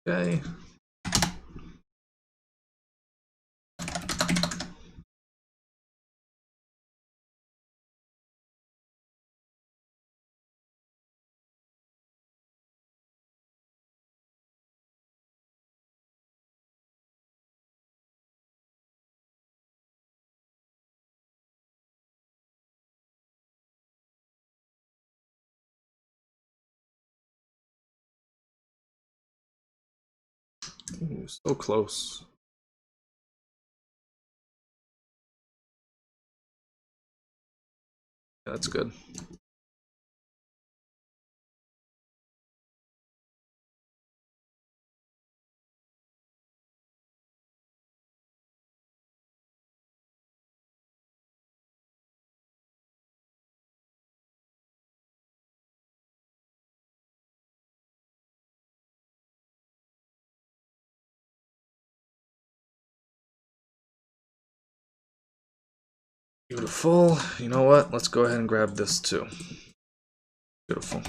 S1: Okay. Ooh, so close. Yeah, that's good. Beautiful. You know what? Let's go ahead and grab this too. Beautiful.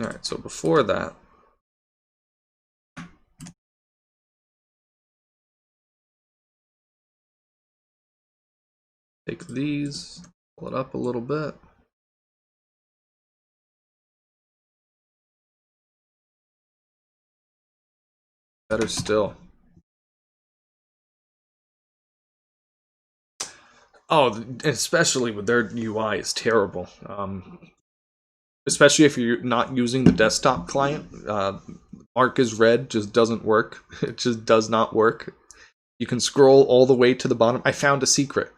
S1: Alright, so before that, take these, pull it up a little bit. Better still. Oh, especially with their UI is terrible. Especially if you're not using the desktop client. Mark is red just doesn't work. It just does not work. You can scroll all the way to the bottom. I found a secret.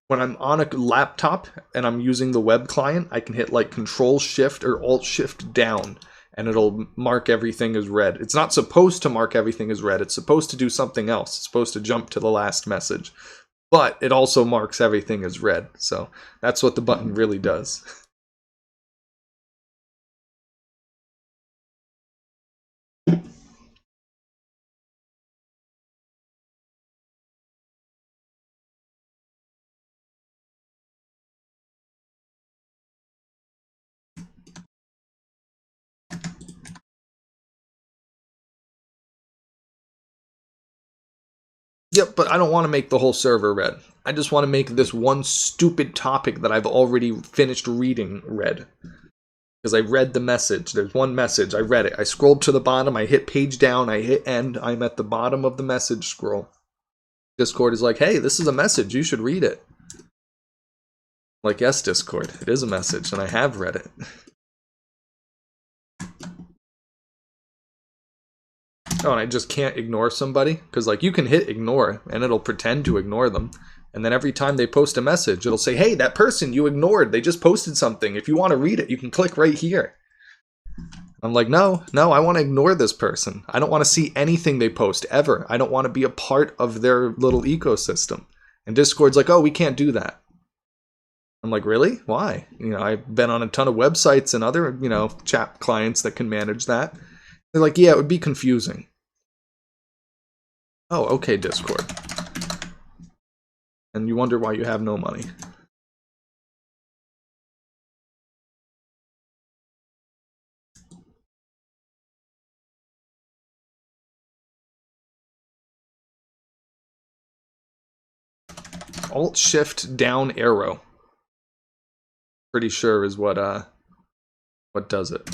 S1: When I'm on a laptop and I'm using the web client, I can hit like Control Shift or Alt Shift down and it'll mark everything as red. It's not supposed to mark everything as red. It's supposed to do something else. It's supposed to jump to the last message. But it also marks everything as red. So that's what the button really does. Yep, but I don't want to make the whole server red. I just want to make this one stupid topic that I've already finished reading red. Because I read the message. There's one message. I read it. I scrolled to the bottom. I hit page down. I hit end. I'm at the bottom of the message scroll. Discord is like, hey, this is a message. You should read it. Like, yes, Discord. It is a message, and I have read it. Oh, and I just can't ignore somebody? Because, like, you can hit ignore, and it'll pretend to ignore them. And then every time they post a message, it'll say, hey, that person you ignored, they just posted something. If you want to read it, you can click right here. I'm like, no, I want to ignore this person. I don't want to see anything they post, ever. I don't want to be a part of their little ecosystem. And Discord's like, oh, we can't do that. I'm like, really? Why? You know, I've been on a ton of websites and other, you know, chat clients that can manage that. They're like, yeah, it would be confusing. Oh, okay, Discord. And you wonder why you have no money. Alt Shift down arrow. Pretty sure is what does it.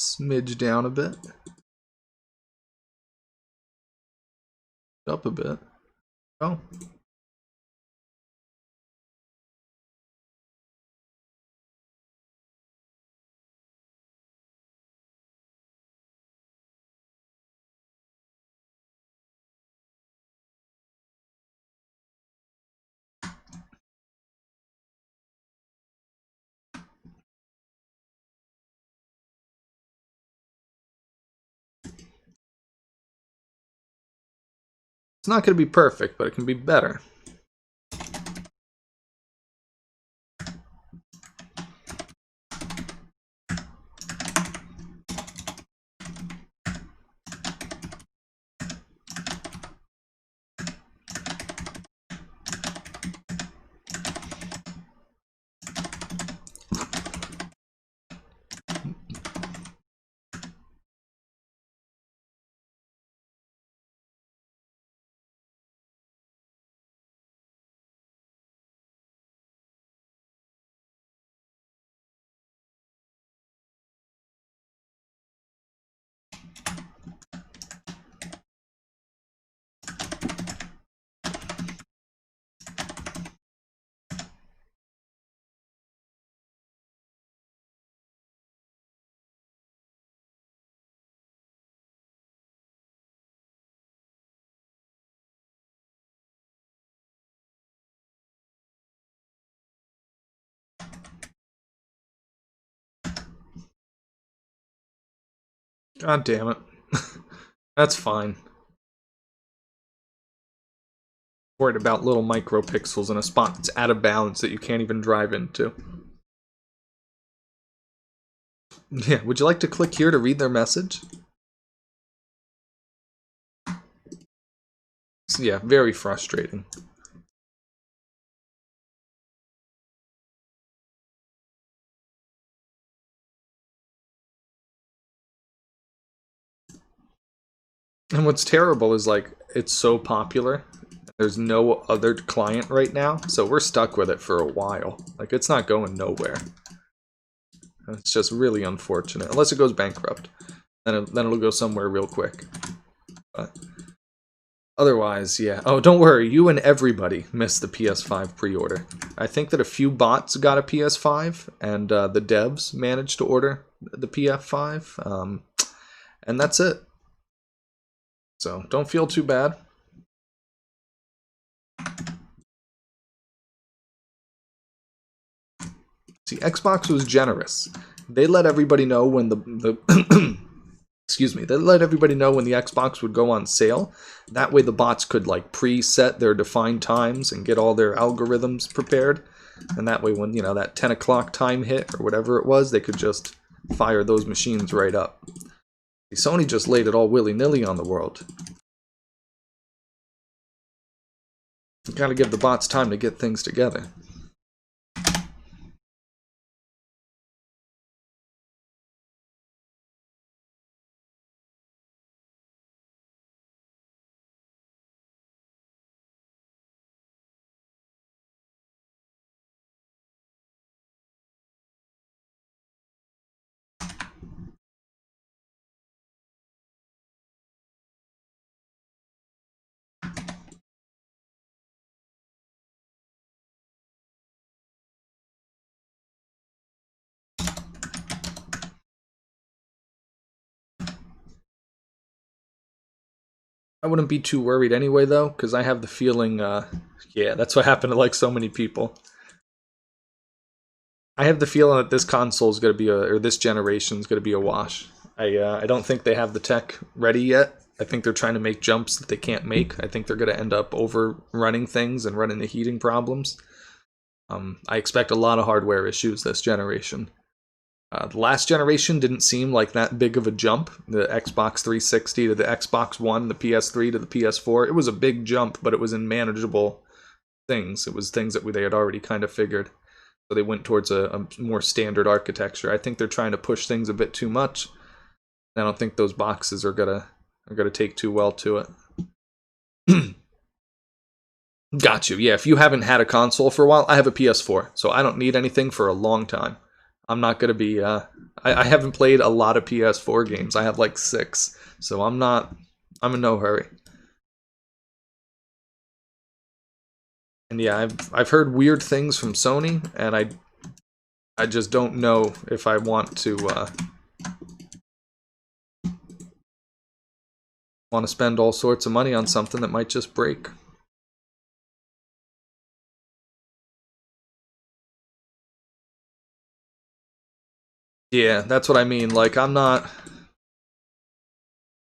S1: Smidge down a bit. Up a bit. Oh. It's not going to be perfect, but it can be better. God damn it. That's fine. Worried about little micropixels in a spot that's out of bounds that you can't even drive into. Yeah, would you like to click here to read their message? So, yeah, very frustrating. And what's terrible is, like, it's so popular. There's no other client right now, so we're stuck with it for a while. Like, it's not going nowhere. It's just really unfortunate. Unless it goes bankrupt. Then it'll go somewhere real quick. But otherwise, yeah. Oh, don't worry. You and everybody missed the PS5 pre-order. I think that a few bots got a PS5, and the devs managed to order the PS5. And that's it. So don't feel too bad. See, Xbox was generous. They let everybody know when the excuse me, they let everybody know when the Xbox would go on sale. That way the bots could like preset their defined times and get all their algorithms prepared. And that way when, you know, that 10 o'clock time hit or whatever it was, they could just fire those machines right up. Sony just laid it all willy-nilly on the world. You gotta give the bots time to get things together. I wouldn't be too worried anyway, though, because I have the feeling, yeah, that's what happened to like so many people. I have the feeling that this console is going to be or this generation is going to be a wash. I don't think they have the tech ready yet. I think they're trying to make jumps that they can't make. I think they're going to end up overrunning things and running into heating problems. I expect a lot of hardware issues this generation. The last generation didn't seem like that big of a jump. The Xbox 360 to the Xbox One, the PS3 to the PS4. It was a big jump, but it was in manageable things. It was things that they had already kind of figured. So they went towards a more standard architecture. I think they're trying to push things a bit too much. I don't think those boxes are gonna take too well to it. Got you. Yeah, if you haven't had a console for a while, I have a PS4, so I don't need anything for a long time. I'm not gonna be. I haven't played a lot of PS4 games. I have like 6, so I'm in no hurry. And yeah, I've heard weird things from Sony, and I just don't know if I want to spend all sorts of money on something that might just break. Yeah, that's what I mean. Like, I'm not.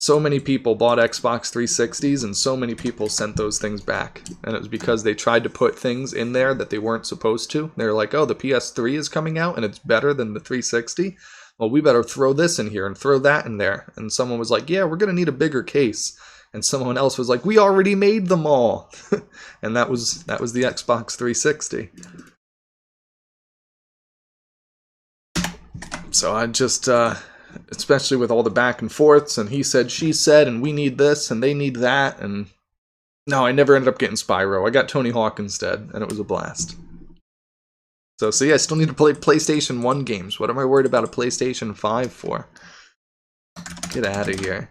S1: So many people bought Xbox 360s and so many people sent those things back. And it was because they tried to put things in there that they weren't supposed to. They were like, oh, the PS3 is coming out and it's better than the 360. Well, we better throw this in here and throw that in there. And someone was like, yeah, we're going to need a bigger case. And someone else was like, we already made them all. And that was the Xbox 360. So I just, especially with all the back and forths, and he said, she said, and we need this, and they need that, and no, I never ended up getting Spyro. I got Tony Hawk instead, and it was a blast. So see, I still need to play PlayStation 1 games. What am I worried about a PlayStation 5 for? Get out of here.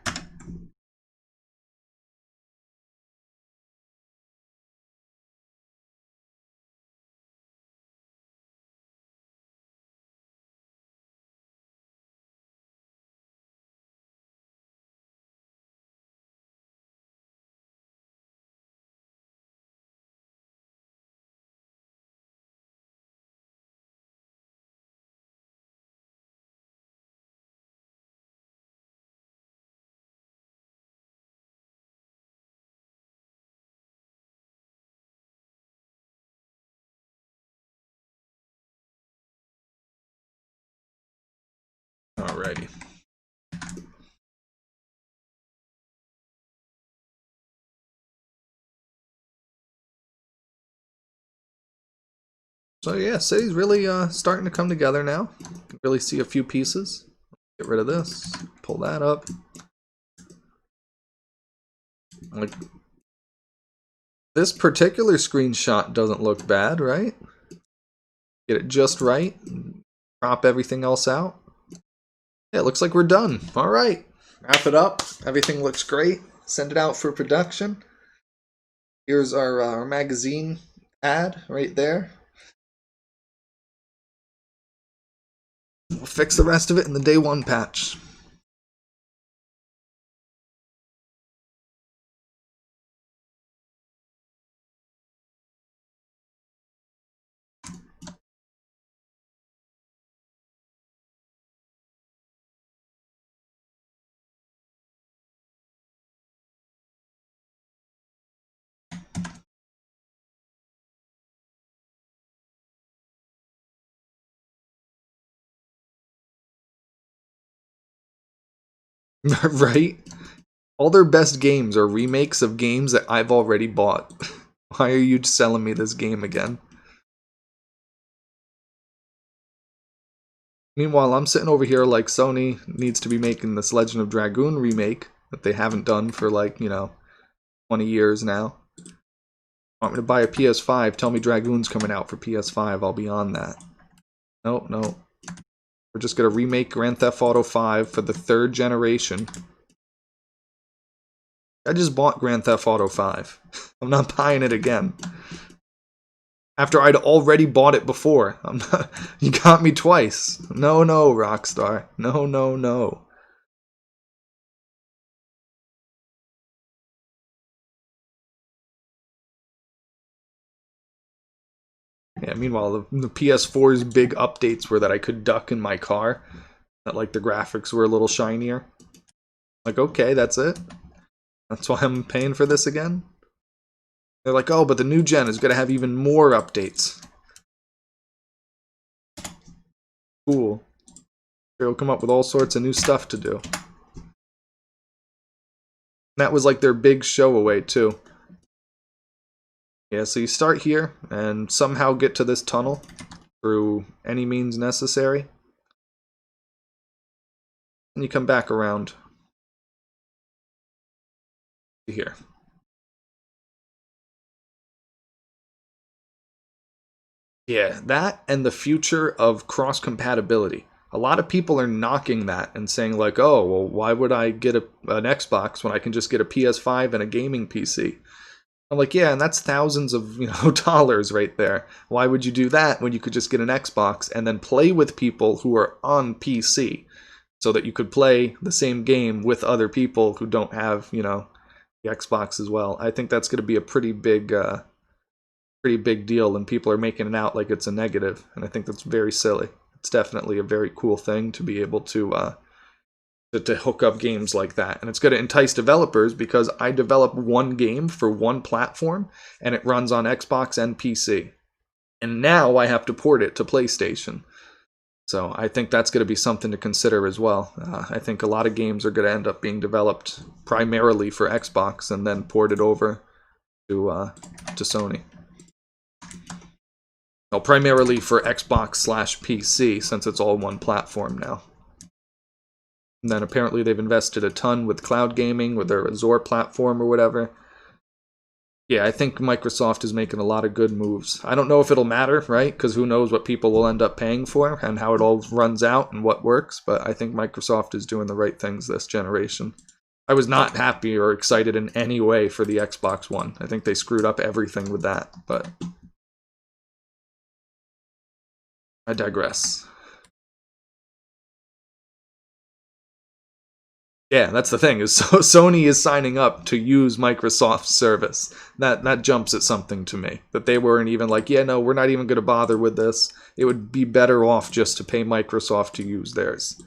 S1: Alrighty. So yeah, city's really starting to come together now. You can really see a few pieces. Get rid of this. Pull that up. Like, this particular screenshot doesn't look bad, right? Get it just right. Crop everything else out. Yeah, it looks like we're done. All right. Wrap it up. Everything looks great. Send it out for production. Here's our magazine ad right there. We'll fix the rest of it in the day one patch. Right? All their best games are remakes of games that I've already bought. Why are you selling me this game again? Meanwhile, I'm sitting over here like Sony needs to be making this Legend of Dragoon remake that they haven't done for like, 20 years now. Want me to buy a PS5? Tell me Dragoon's coming out for PS5. I'll be on that. Nope, no. We're just gonna remake Grand Theft Auto 5 for the 3rd generation. I just bought Grand Theft Auto 5. I'm not buying it again. After I'd already bought it before. You got me twice. No, no, Rockstar. No, no, no. Yeah, meanwhile, the PS4's big updates were that I could duck in my car. That, like, the graphics were a little shinier. Like, okay, that's it. That's why I'm paying for this again? They're like, oh, but the new gen is going to have even more updates. Cool. They'll come up with all sorts of new stuff to do. That was like their big show away, too. Yeah, so you start here and somehow get to this tunnel through any means necessary. And you come back around to here. Yeah, that and the future of cross-compatibility. A lot of people are knocking that and saying like, oh, well, why would I get an Xbox when I can just get a PS5 and a gaming PC? I'm like, yeah, and that's thousands of dollars right there. Why would you do that when you could just get an Xbox and then play with people who are on PC, so that you could play the same game with other people who don't have the Xbox as well? I think that's going to be a pretty big deal, and people are making it out like it's a negative, and I think that's very silly. It's definitely a very cool thing to be able to hook up games like that. And it's going to entice developers because I develop one game for one platform and it runs on Xbox and PC. And now I have to port it to PlayStation. So I think that's going to be something to consider as well. I think a lot of games are going to end up being developed primarily for Xbox and then ported over to Sony. Well, primarily for Xbox/PC, since it's all one platform now. And then apparently they've invested a ton with cloud gaming, with their Azure platform or whatever. Yeah, I think Microsoft is making a lot of good moves. I don't know if it'll matter, right? Because who knows what people will end up paying for and how it all runs out and what works. But I think Microsoft is doing the right things this generation. I was not happy or excited in any way for the Xbox One. I think they screwed up everything with that, but I digress. Yeah, that's the thing, is so Sony is signing up to use Microsoft's service. That jumps at something to me. That they weren't even like, yeah, no, we're not even going to bother with this. It would be better off just to pay Microsoft to use theirs.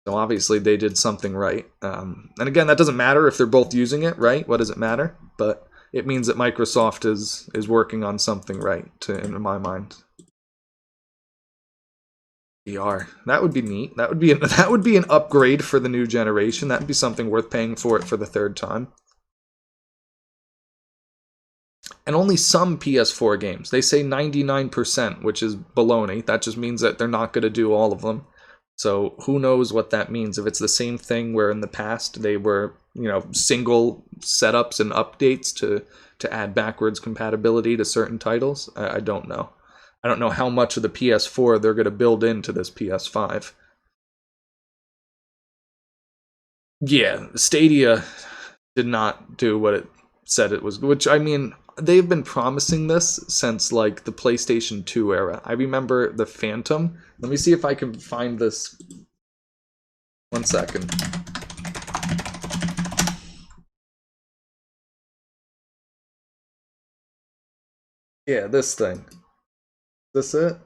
S1: So obviously they did something right. And again, that doesn't matter if they're both using it, right? What does it matter? But it means that Microsoft is working on something right, in my mind. VR. That would be neat. That would be that would be an upgrade for the new generation. That'd be something worth paying for it for the third time. And only some PS4 games. They say 99%, which is baloney. That just means that they're not going to do all of them. So who knows what that means. If it's the same thing where in the past they were, single setups and updates to add backwards compatibility to certain titles, I don't know. I don't know how much of the PS4 they're going to build into this PS5. Yeah, Stadia did not do what it said it was, which I mean, they've been promising this since like the PlayStation 2 era. I remember the Phantom. Let me see if I can find this. 1 second. Yeah, this thing. Is this it?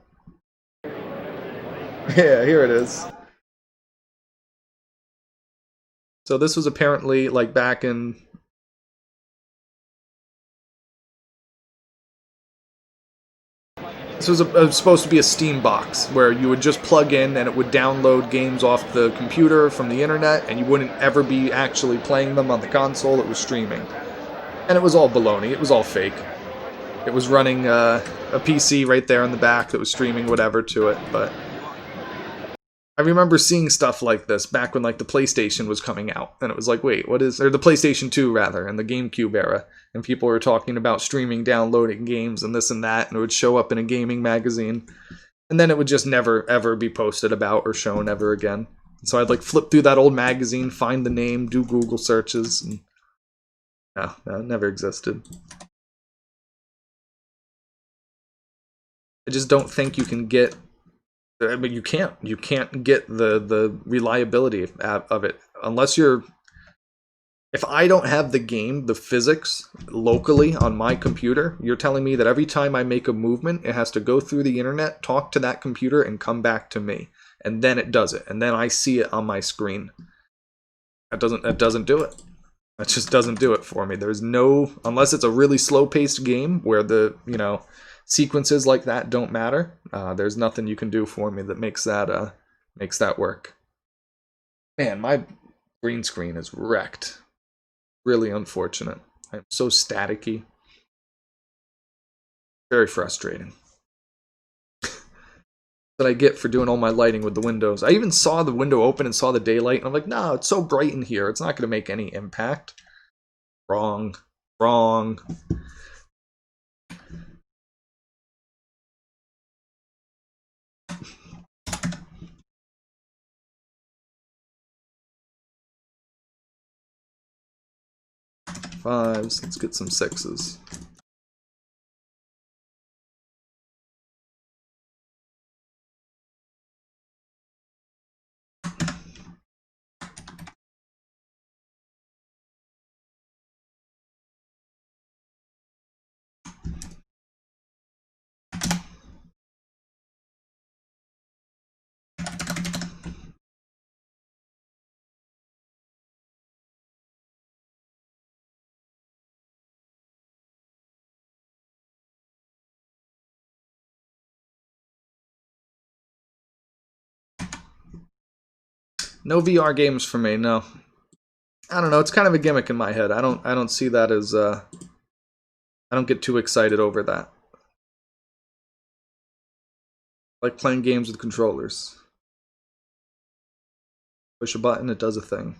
S1: Yeah, here it is. So this was apparently like back in. This was supposed to be a Steam box where you would just plug in and it would download games off the computer from the internet, and you wouldn't ever be actually playing them on the console. It was streaming, and it was all baloney. It was all fake. It was running a PC right there in the back that was streaming whatever to it, but I remember seeing stuff like this back when like the PlayStation was coming out, and it was like, wait, what is, or the PlayStation 2 rather, and the GameCube era, and people were talking about streaming, downloading games, and this and that, and it would show up in a gaming magazine, and then it would just never ever be posted about or shown ever again. So I'd like flip through that old magazine, find the name, do Google searches, and no, it never existed. I just don't think you can get. But you can't. You can't get the reliability of it unless you're. If I don't have the game, the physics locally on my computer, you're telling me that every time I make a movement, it has to go through the internet, talk to that computer, and come back to me, and then it does it, and then I see it on my screen. That doesn't do it. That just doesn't do it for me. There's no, unless it's a really slow-paced game where the sequences like that don't matter. There's nothing you can do for me that makes that work. Man, my green screen is wrecked. Really unfortunate. I'm so staticky. Very frustrating. That I get for doing all my lighting with the windows. I even saw the window open and saw the daylight, and I'm like, no, it's so bright in here. It's not going to make any impact. Wrong. Wrong. Fives. Let's get some sixes. No VR games for me, no. I don't know, it's kind of a gimmick in my head. I don't see that as I don't get too excited over that. I like playing games with controllers. Push a button, it does a thing.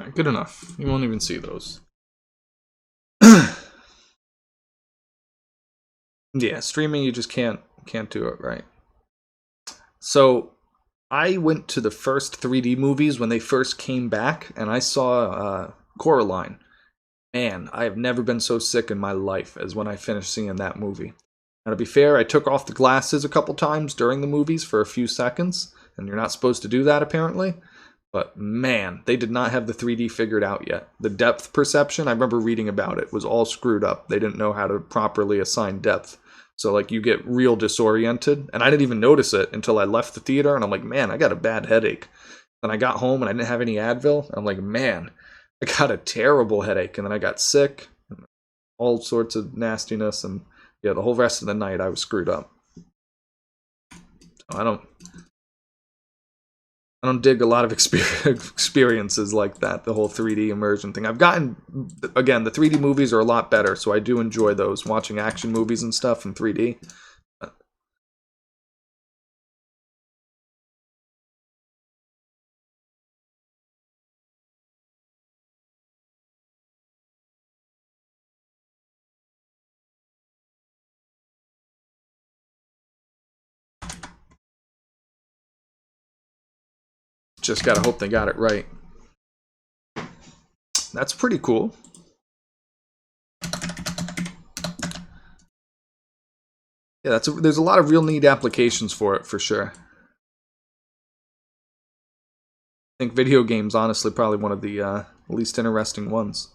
S1: Alright, good enough. You won't even see those. Yeah, streaming, you just can't do it right. So I went to the first 3D movies when they first came back, and I saw Coraline. Man, I have never been so sick in my life as when I finished seeing that movie. Now, to be fair, I took off the glasses a couple times during the movies for a few seconds, and you're not supposed to do that apparently. But man, they did not have the 3D figured out yet. The depth perception, I remember reading about it, was all screwed up. They didn't know how to properly assign depth. So like you get real disoriented, and I didn't even notice it until I left the theater, and I'm like, man, I got a bad headache. Then I got home and I didn't have any Advil. I'm like, man, I got a terrible headache, and then I got sick, and all sorts of nastiness, and yeah, the whole rest of the night I was screwed up. So I don't dig a lot of experiences like that, the whole 3D immersion thing. I've gotten, again, the 3D movies are a lot better, so I do enjoy those, watching action movies and stuff in 3D. Just gotta hope they got it right. That's pretty cool. Yeah, there's a lot of real neat applications for it, for sure. I think video games, honestly, probably one of the least interesting ones.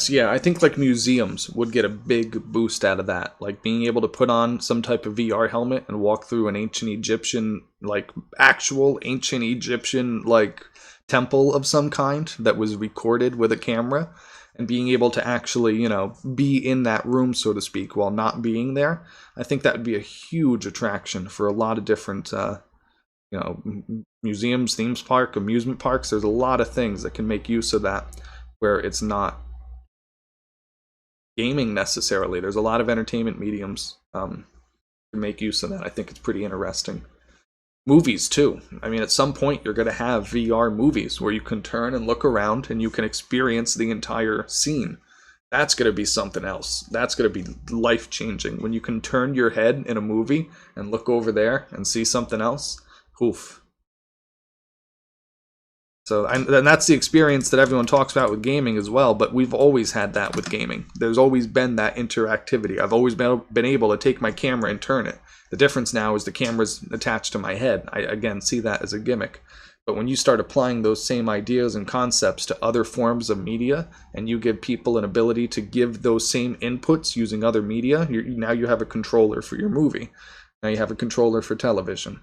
S1: Yeah, I think like museums would get a big boost out of that. Like being able to put on some type of VR helmet and walk through an ancient Egyptian, like actual ancient Egyptian, like temple of some kind that was recorded with a camera, and being able to actually, be in that room, so to speak, while not being there. I think that would be a huge attraction for a lot of different, museums, themes park, amusement parks. There's a lot of things that can make use of that where it's not gaming necessarily. There's a lot of entertainment mediums to make use of that. I think it's pretty interesting. Movies too. I mean, at some point you're going to have VR movies where you can turn and look around and you can experience the entire scene. That's going to be something else. That's going to be life changing when you can turn your head in a movie and look over there and see something else. Oof. So, and that's the experience that everyone talks about with gaming as well, but we've always had that with gaming. There's always been that interactivity. I've always been able to take my camera and turn it. The difference now is the camera's attached to my head. I, again, see that as a gimmick. But when you start applying those same ideas and concepts to other forms of media, and you give people an ability to give those same inputs using other media, now you have a controller for your movie. Now you have a controller for television.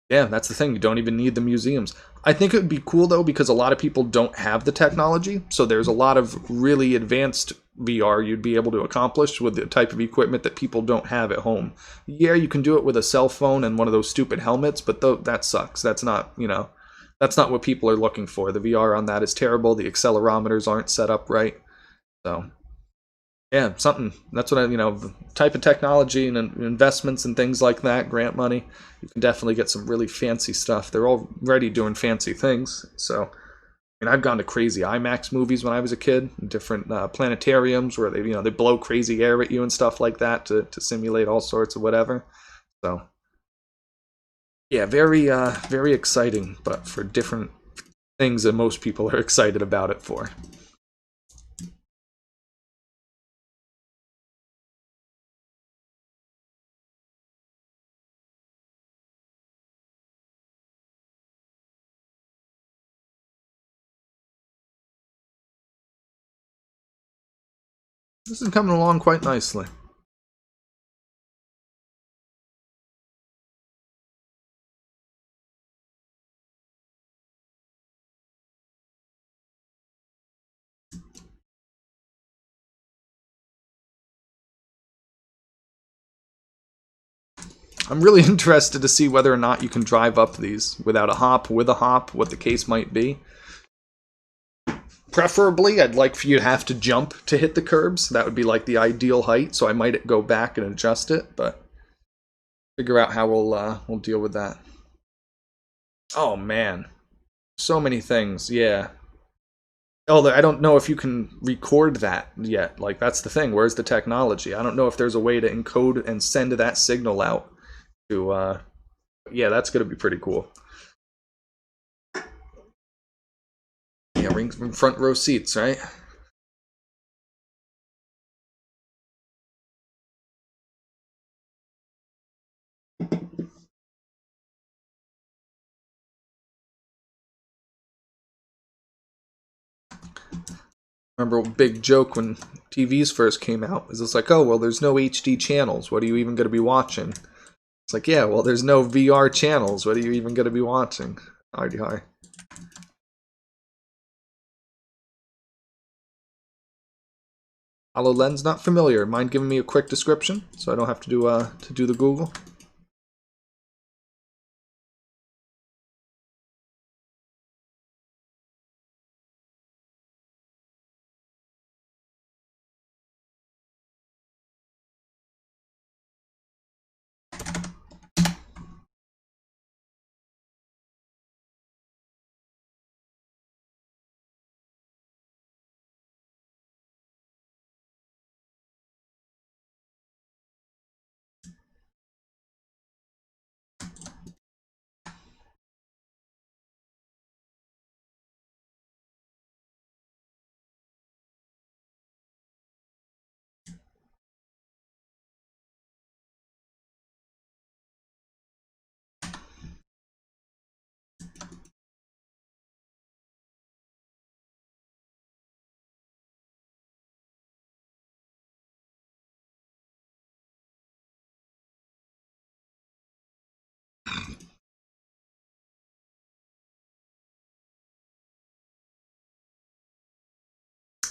S1: Yeah, that's the thing. You don't even need the museums. I think it would be cool, though, because a lot of people don't have the technology. So there's a lot of really advanced VR you'd be able to accomplish with the type of equipment that people don't have at home. Yeah, you can do it with a cell phone and one of those stupid helmets, but that sucks. That's not, that's not what people are looking for. The VR on that is terrible. The accelerometers aren't set up right. So yeah, something. That's what the type of technology and investments and things like that, grant money, you can definitely get some really fancy stuff. They're already doing fancy things. So, I've gone to crazy IMAX movies when I was a kid, different planetariums where they blow crazy air at you and stuff like that to simulate all sorts of whatever. So, Yeah, very exciting, but for different things that most people are excited about it for. This is coming along quite nicely. I'm really interested to see whether or not you can drive up these without a hop, with a hop, what the case might be. Preferably, I'd like for you to have to jump to hit the curbs. That would be like the ideal height, so I might go back and adjust it, but figure out how we'll deal with that. Oh man, so many things, yeah. Oh, I don't know if you can record that yet. Like, that's the thing. Where's the technology? I don't know if there's a way to encode and send that signal out to, yeah, that's going to be pretty cool. Yeah, ring front row seats, right? Remember a big joke when TVs first came out? Is it's like, oh, well, there's no HD channels. What are you even going to be watching? It's like, yeah, well, there's no VR channels. What are you even going to be watching? Hi. HoloLens, not familiar. Mind giving me a quick description so I don't have to do the Google?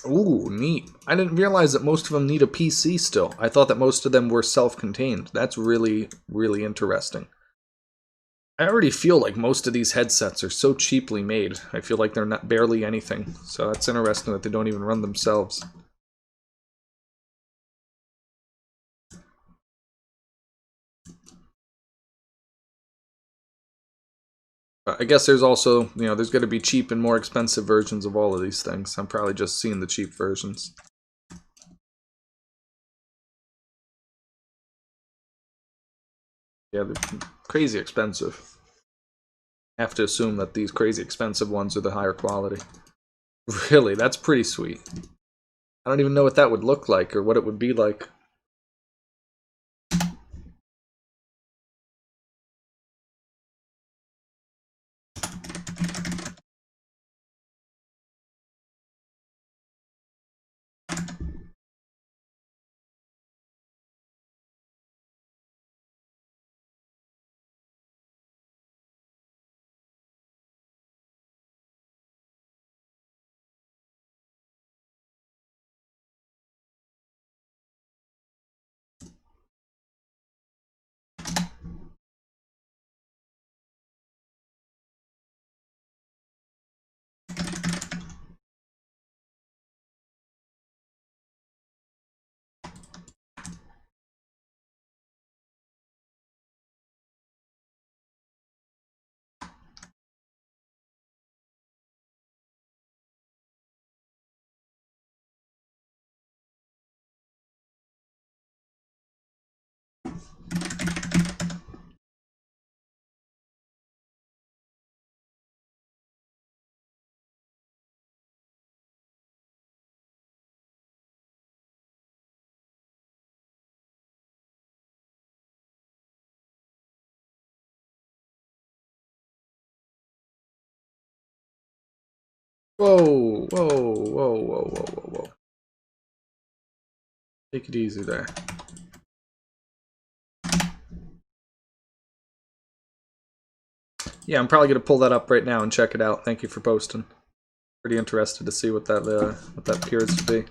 S1: Ooh, neat. I didn't realize that most of them need a PC still. I thought that most of them were self-contained. That's really, really interesting. I already feel like most of these headsets are so cheaply made. I feel like they're not barely anything. So that's interesting that they don't even run themselves. I guess there's also, there's going to be cheap and more expensive versions of all of these things. I'm probably just seeing the cheap versions. Yeah, they're crazy expensive. I have to assume that these crazy expensive ones are the higher quality. Really, that's pretty sweet. I don't even know what that would look like or what it would be like. Whoa, whoa, whoa, whoa, whoa, whoa, whoa. Take it easy there. Yeah, I'm probably gonna pull that up right now and check it out. Thank you for posting. Pretty interested to see what that appears to be.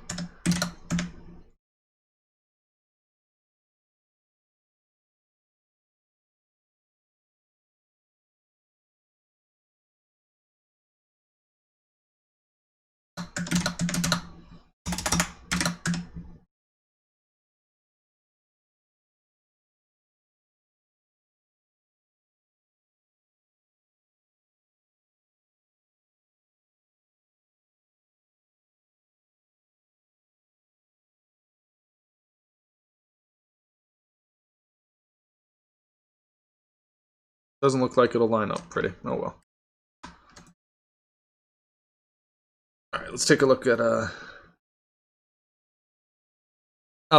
S1: Doesn't look like it'll line up pretty. Oh well. Alright, let's take a look at oh,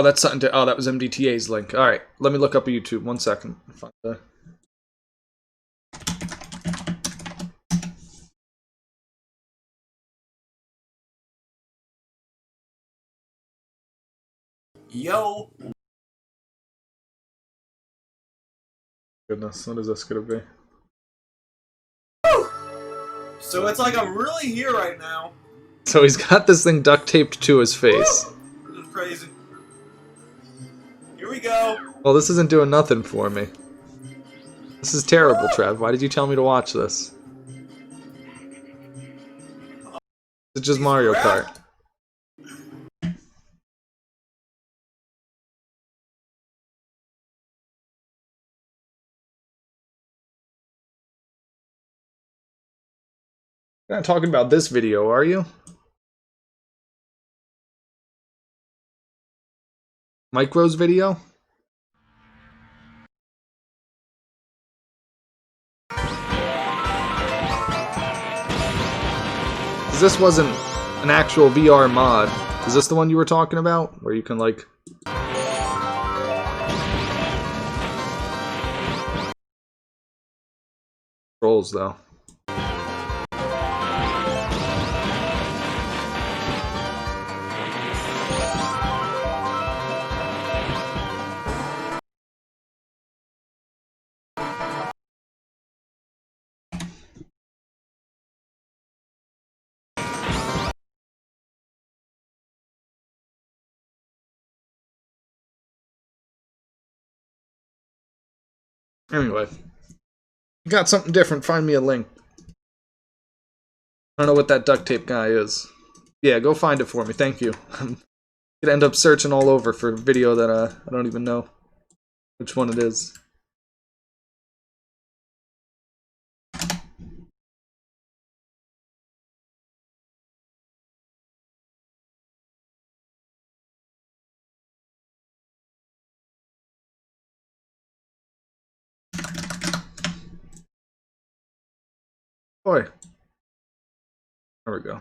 S1: that's something to. Oh, that was MDTA's link. Alright, let me look up a YouTube. 1 second. Find the...
S4: Yo!
S1: Goodness, what is this gonna be?
S4: So it's like I'm really here right now.
S1: So he's got this thing duct taped to his face.
S4: This is crazy. Here we go.
S1: Well, this isn't doing nothing for me. This is terrible, Trev. Why did you tell me to watch this? It's just Mario Kart. You're not talking about this video, are you? Micro's video? 'Cause this wasn't an actual VR mod. Is this the one you were talking about? Where you can, like... Trolls, though. Anyway. You got something different, find me a link. I don't know what that duct tape guy is. Yeah, go find it for me, thank you. I'm gonna end up searching all over for a video that I don't even know which one it is. Boy. There we go.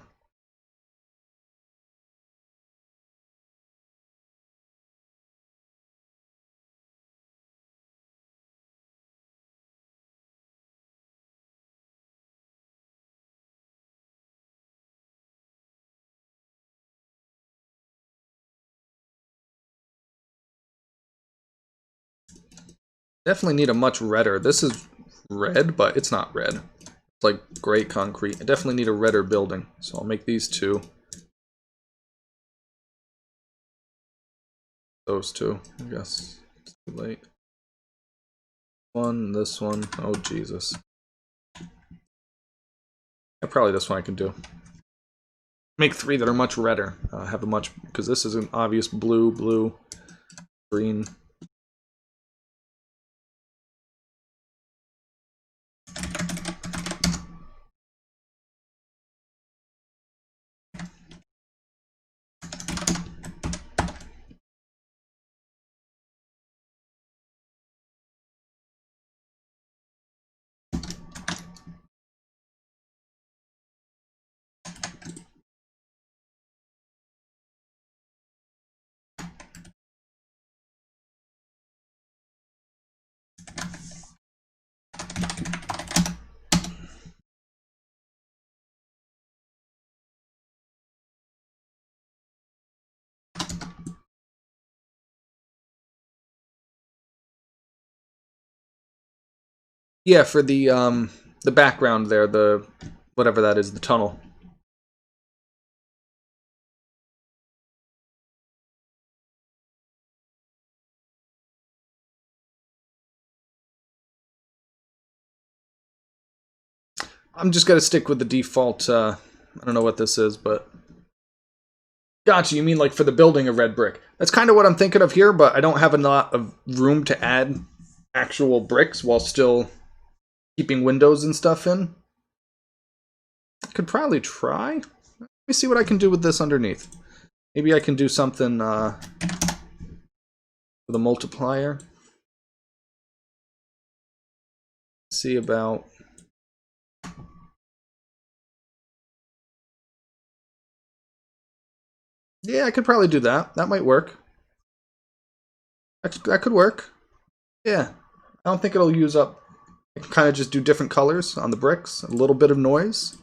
S1: Definitely need a much redder. This is red, but it's not red. It's like gray concrete. I definitely need a redder building. So I'll make these two. Those two, I guess. It's too late. One, this one. Oh, Jesus. Yeah, probably this one I can do. Make three that are much redder. Have a much... Because this is an obvious blue, blue, green... Yeah, for the background there, the whatever that is, the tunnel. I'm just gonna stick with the default. I don't know what this is, but gotcha. You mean like for the building of red brick? That's kind of what I'm thinking of here, but I don't have a lot of room to add actual bricks while still keeping windows and stuff in. I could probably try. Let me see what I can do with this underneath. Maybe I can do something with a multiplier. See about. Yeah, I could probably do that. That might work. That could work. Yeah. I don't think it'll use up. I can kind of just do different colors on the bricks. A little bit of noise.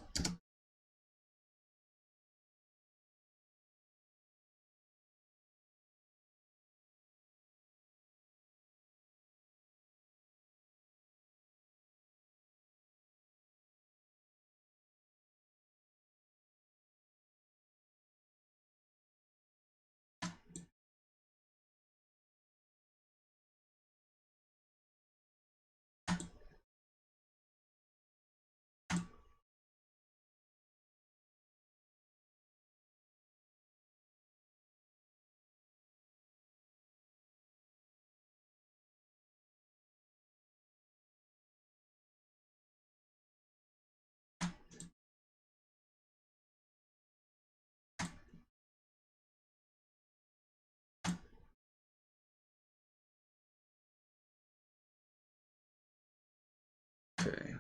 S1: Okay.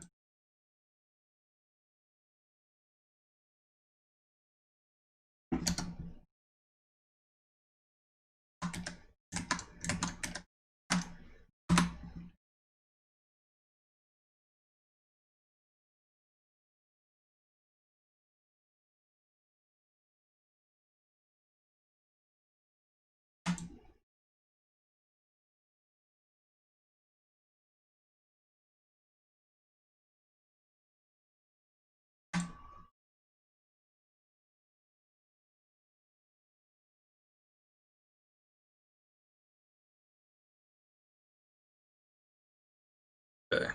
S1: Okay.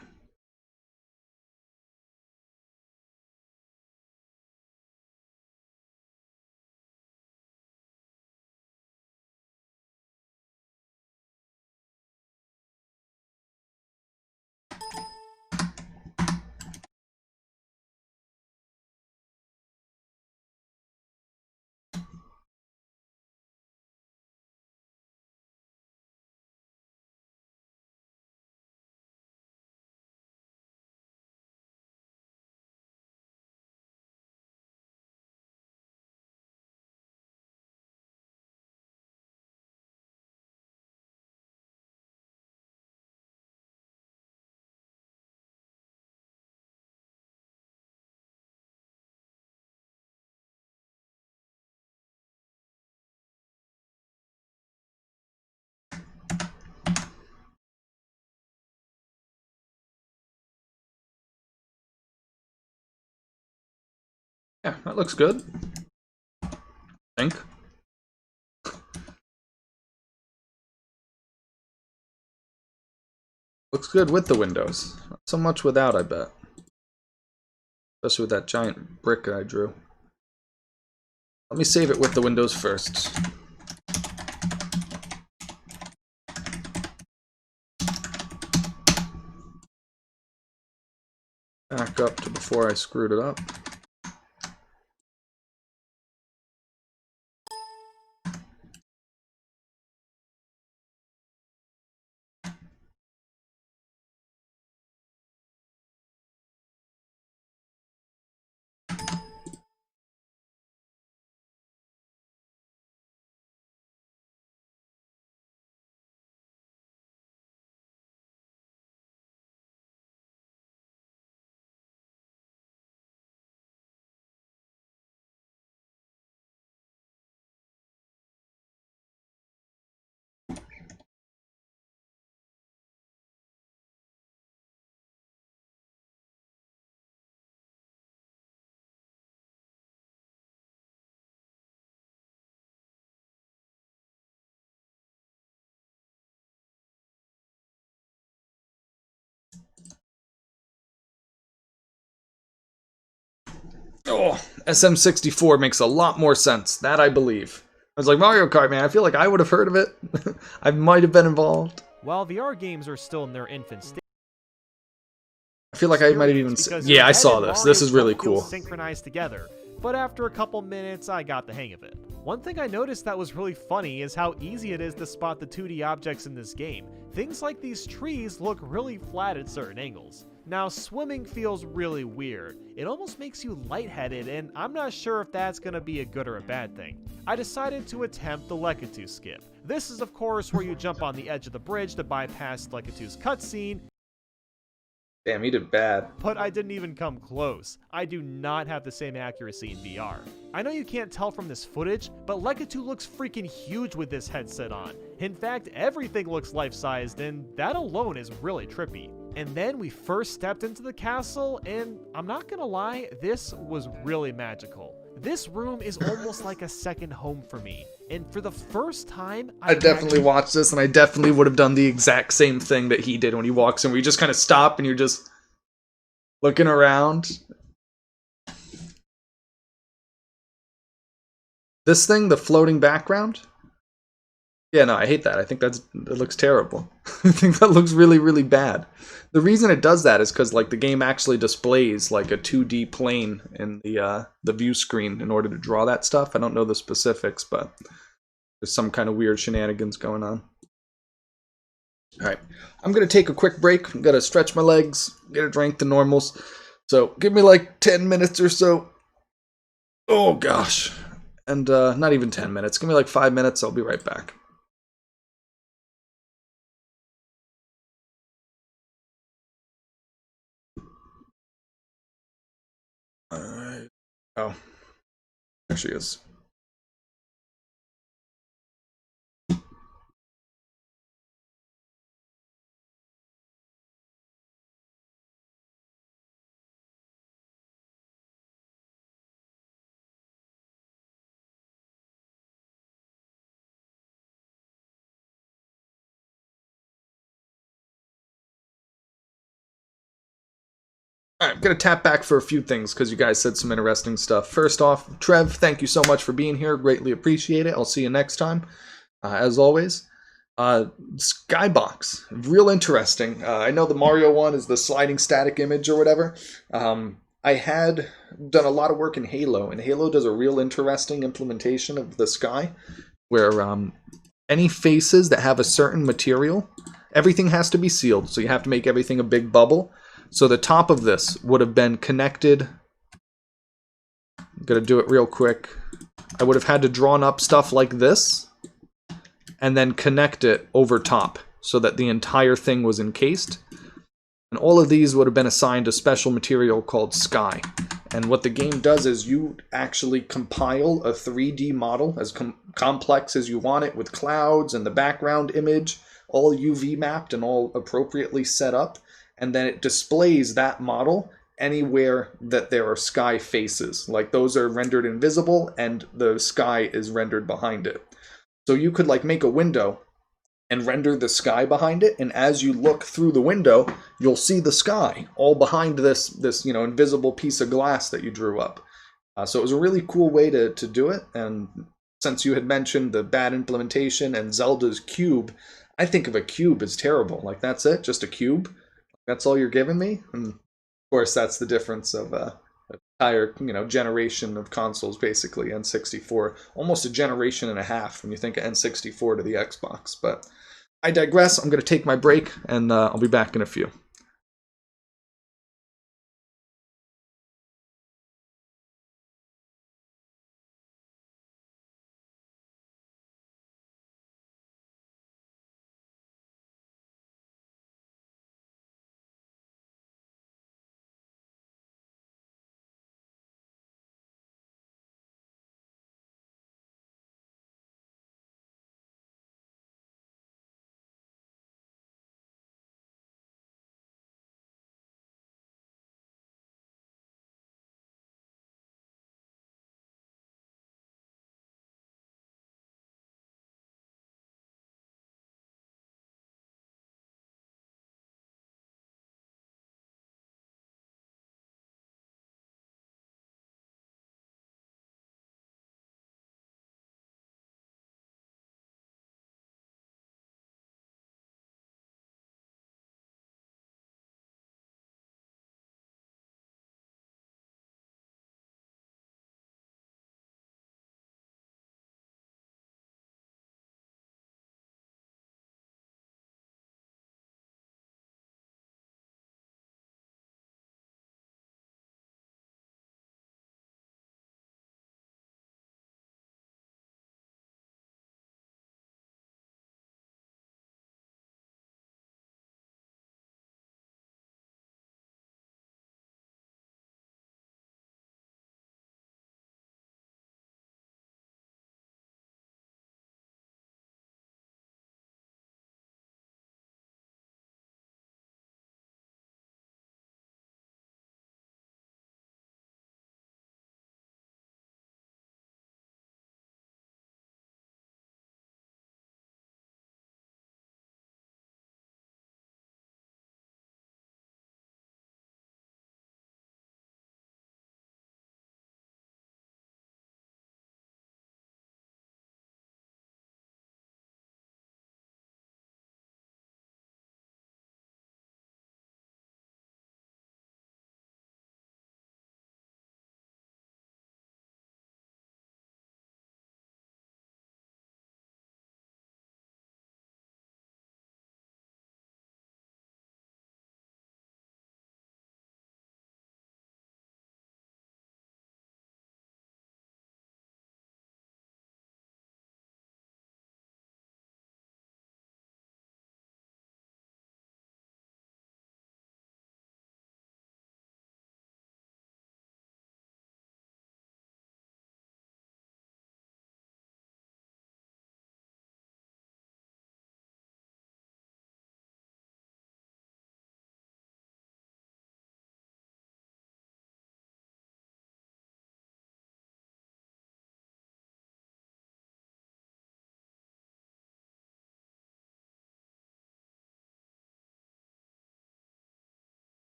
S1: Yeah, that looks good. I think. Looks good with the windows. Not so much without, I bet. Especially with that giant brick I drew. Let me save it with the windows first. Back up to before I screwed it up. Oh, SM64 makes a lot more sense. That I believe. I was like, Mario Kart, man, I feel like I would have heard of it. I might have been involved.
S5: While VR games are still in their infant stage,
S1: I feel like I might have even
S5: because
S1: yeah,
S5: your
S1: I
S5: head
S1: saw
S5: and
S1: this.
S5: Mario
S1: This is really
S5: don't feel
S1: cool.
S5: synchronized together, but after a couple minutes, I got the hang of it. One thing I noticed that was really funny is how easy it is to spot the 2D objects in this game. Things like these trees look really flat at certain angles. Now, swimming feels really weird. It almost makes you lightheaded, and I'm not sure if that's gonna be a good or a bad thing. I decided to attempt the Lekatu skip. This is, of course, where you jump on the edge of the bridge to bypass Lekatu's cutscene,
S1: Damn, he did bad.
S5: but I didn't even come close. I do not have the same accuracy in VR. I know you can't tell from this footage, but Lekatu looks freaking huge with this headset on. In fact, everything looks life-sized, and that alone is really trippy. And then we first stepped into the castle, and I'm not gonna lie, this was really magical. This room is almost like a second home for me, and for the first time,
S1: I definitely watched this, and I definitely would have done the exact same thing that he did when he walks in, where you just kind of stop and you're just looking around. This thing, the floating background? Yeah, no, I hate that. I think that looks terrible. I think that looks really, really bad. The reason it does that is because like the game actually displays like a 2D plane in the view screen in order to draw that stuff. I don't know the specifics, but there's some kind of weird shenanigans going on. All right, I'm gonna take a quick break. I'm gonna stretch my legs, get a drink, the normals. So give me like 10 minutes or so. Oh gosh, and not even 10 minutes. Give me like 5 minutes. I'll be right back. Alright. Oh. There she is. Alright, I'm gonna tap back for a few things because you guys said some interesting stuff. First off, Trev, thank you so much for being here. Greatly appreciate it. I'll see you next time. As always. Skybox. Real interesting. I know the Mario one is the sliding static image or whatever. I had done a lot of work in Halo, and Halo does a real interesting implementation of the sky where any faces that have a certain material, everything has to be sealed, so you have to make everything a big bubble. So the top of this would have been connected. I'm gonna do it real quick. I would have had to drawn up stuff like this and then connect it over top so that the entire thing was encased. And all of these would have been assigned a special material called Sky. And what the game does is you actually compile a 3D model as complex as you want it with clouds and the background image, all UV mapped and all appropriately set up. And then it displays that model anywhere that there are sky faces. Like those are rendered invisible and the sky is rendered behind it. So you could like make a window and render the sky behind it, and as you look through the window, you'll see the sky all behind this invisible piece of glass that you drew up. So it was a really cool way to do it, and since you had mentioned the bad implementation and Zelda's cube, I think of a cube as terrible. Like that's it, just a cube. That's all you're giving me? And of course, that's the difference of entire generation of consoles, basically. N64, almost a generation and a half when you think of N64 to the Xbox. But I digress. I'm going to take my break, and I'll be back in a few.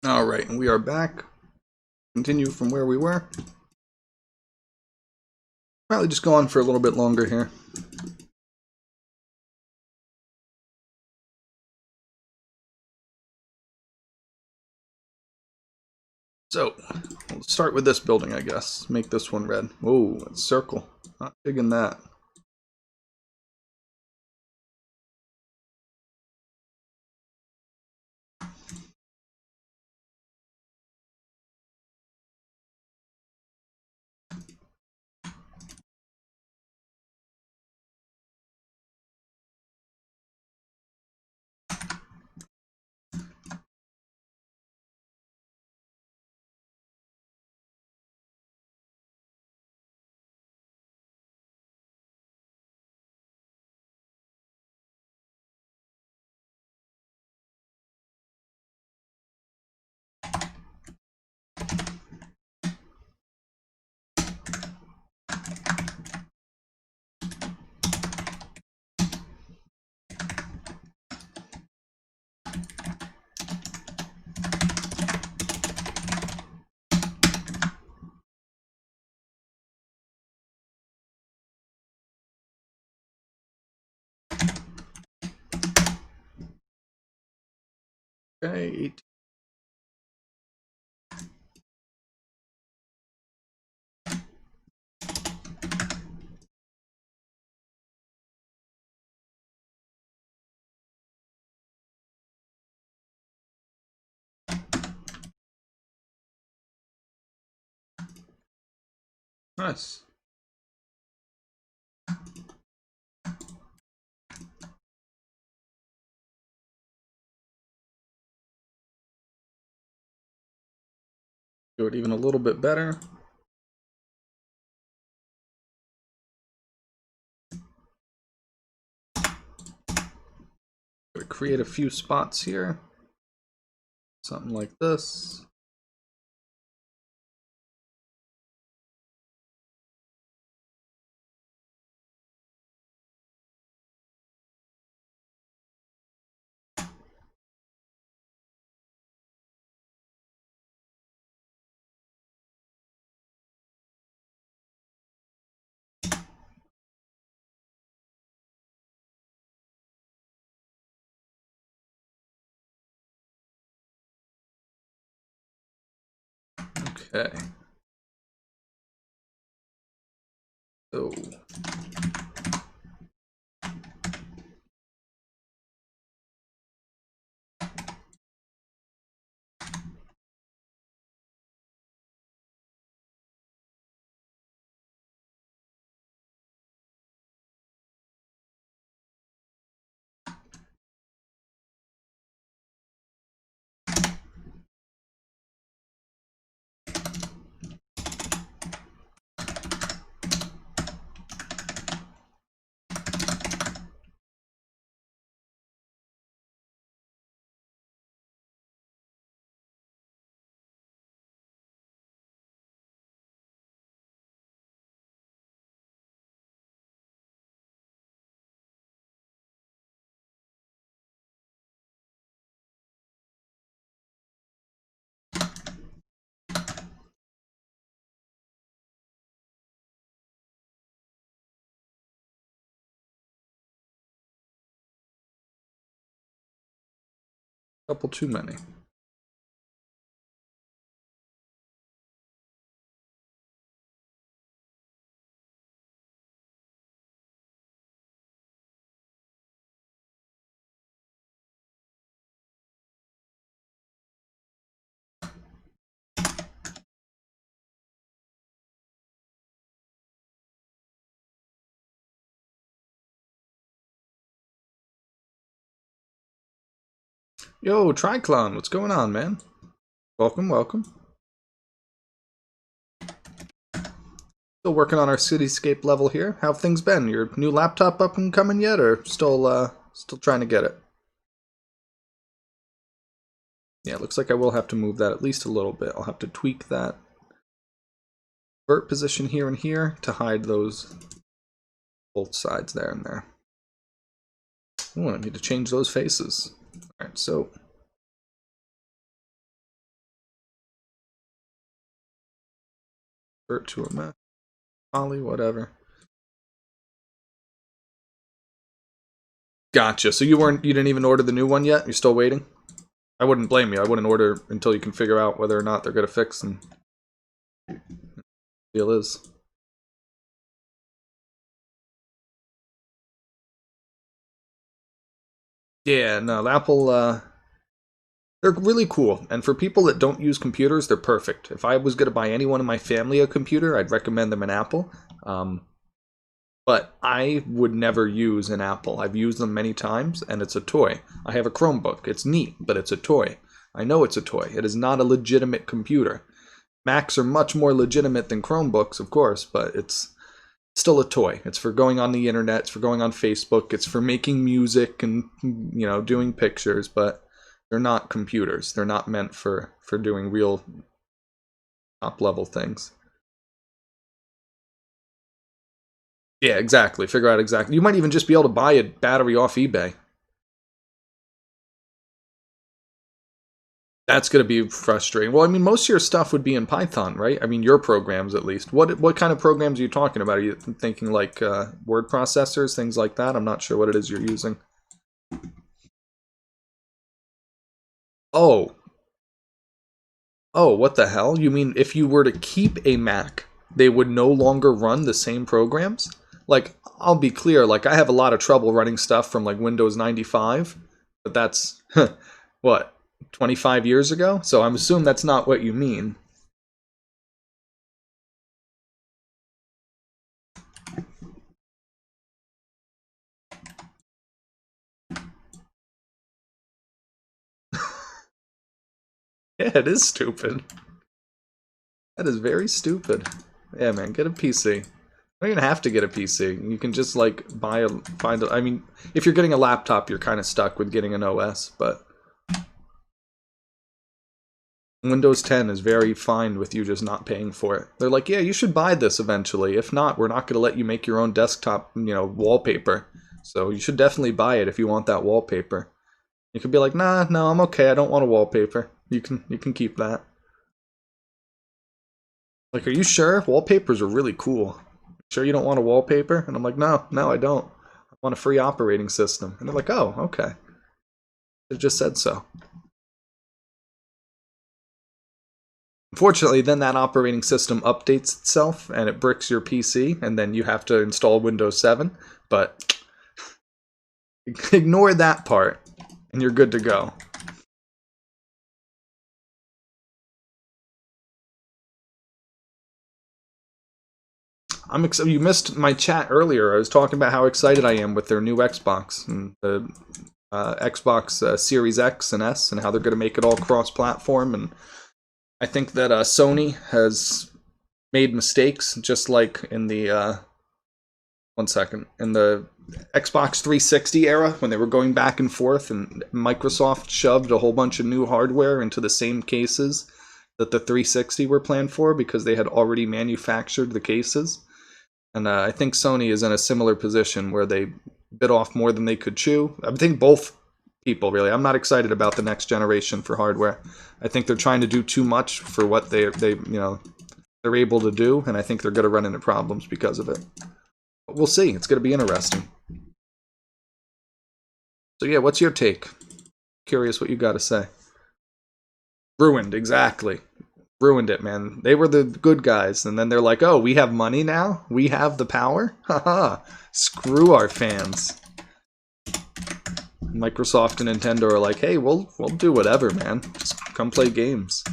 S1: Alright, and we are back. Continue from where we were. Probably just go on for a little bit longer here. So, we'll start with this building, I guess. Make this one red. Oh, it's circle. Not digging that. Okay, 18. Nice. Do it even a little bit better. Create a few spots here. Something like this. Okay. So couple too many. Yo, Triclon, what's going on, man? Welcome, welcome. Still working on our cityscape level here. How have things been? Your new laptop up and coming yet, or still trying to get it? Yeah, it looks like I will have to move that at least a little bit. I'll have to tweak that vert position here and here to hide those both sides there and there. Oh, I need to change those faces. Alright, so Convert to a Mac. Poly, whatever. Gotcha. So you didn't even order the new one yet? You're still waiting? I wouldn't blame you. I wouldn't order until you can figure out whether or not they're gonna fix and deal is. Yeah, no, Apple, they're really cool. And for people that don't use computers, they're perfect. If I was going to buy anyone in my family a computer, I'd recommend them an Apple. But I would never use an Apple. I've used them many times, and it's a toy. I have a Chromebook. It's neat, but it's a toy. I know it's a toy. It is not a legitimate computer. Macs are much more legitimate than Chromebooks, of course, but it's still a toy. It's for going on the internet, it's for going on Facebook, it's for making music and, you know, doing pictures, but they're not computers. They're not meant for doing real top level things. Yeah, exactly. Figure out exactly. You might even just be able to buy a battery off eBay. That's going to be frustrating. Well, I mean, most of your stuff would be in Python, right? I mean, your programs at least. What kind of programs are you talking about? Are you thinking like word processors, things like that? I'm not sure what it is you're using. Oh. Oh, what the hell? You mean if you were to keep a Mac, they would no longer run the same programs? Like, I'll be clear, like I have a lot of trouble running stuff from like Windows 95, but that's, what, 25 years ago? So I'm assuming that's not what you mean. Yeah, it is stupid. That is very stupid. Yeah, man, get a PC. You don't even have to get a PC. You can just like I mean, if you're getting a laptop, you're kind of stuck with getting an OS, but Windows 10 is very fine with you just not paying for it. They're like, yeah, you should buy this eventually. If not, we're not going to let you make your own desktop, you know, wallpaper. So you should definitely buy it if you want that wallpaper. You could be like, nah, no, I'm okay. I don't want a wallpaper. You can keep that. Like, are you sure? Wallpapers are really cool. Sure you don't want a wallpaper? And I'm like, no, I don't. I want a free operating system. And they're like, oh, okay. They just said so. Unfortunately, then that operating system updates itself and it bricks your PC, and then you have to install Windows 7. But ignore that part, and you're good to go. You missed my chat earlier. I was talking about how excited I am with their new Xbox and the Xbox Series X and S, and how they're going to make it all cross-platform. And I think that Sony has made mistakes, just like in the in the Xbox 360 era, when they were going back and forth, and Microsoft shoved a whole bunch of new hardware into the same cases that the 360 were planned for because they had already manufactured the cases. And I think Sony is in a similar position where they bit off more than they could chew. I think both people, really. I'm not excited about the next generation for hardware. I think they're trying to do too much for what they're able to do, and I think they're going to run into problems because of it. But we'll see. It's going to be interesting. So yeah, what's your take? Curious what you got to say. Ruined, exactly. Ruined it, man. They were the good guys, and then they're like, oh, we have money now? We have the power? Haha. Screw our fans. Microsoft and Nintendo are like, hey, we'll do whatever, man. Just come play games.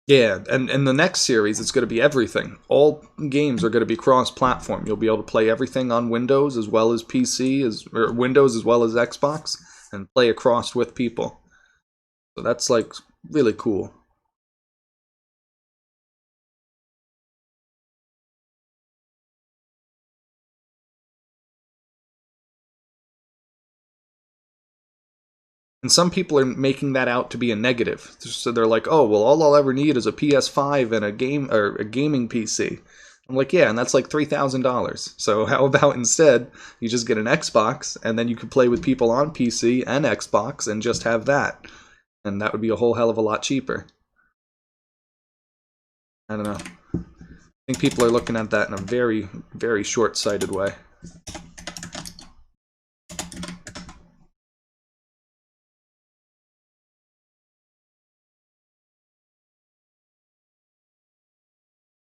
S1: Yeah, and in the next series, it's going to be everything. All games are going to be cross-platform. You'll be able to play everything on Windows as well as PC, or Windows as well as Xbox, and play across with people. So that's like really cool. And some people are making that out to be a negative. So they're like, oh, well, all I'll ever need is a PS5 and a gaming PC. I'm like, yeah, and that's like $3,000. So how about instead you just get an Xbox and then you could play with people on PC and Xbox and just have that. And that would be a whole hell of a lot cheaper. I don't know. I think people are looking at that in a very, very short-sighted way.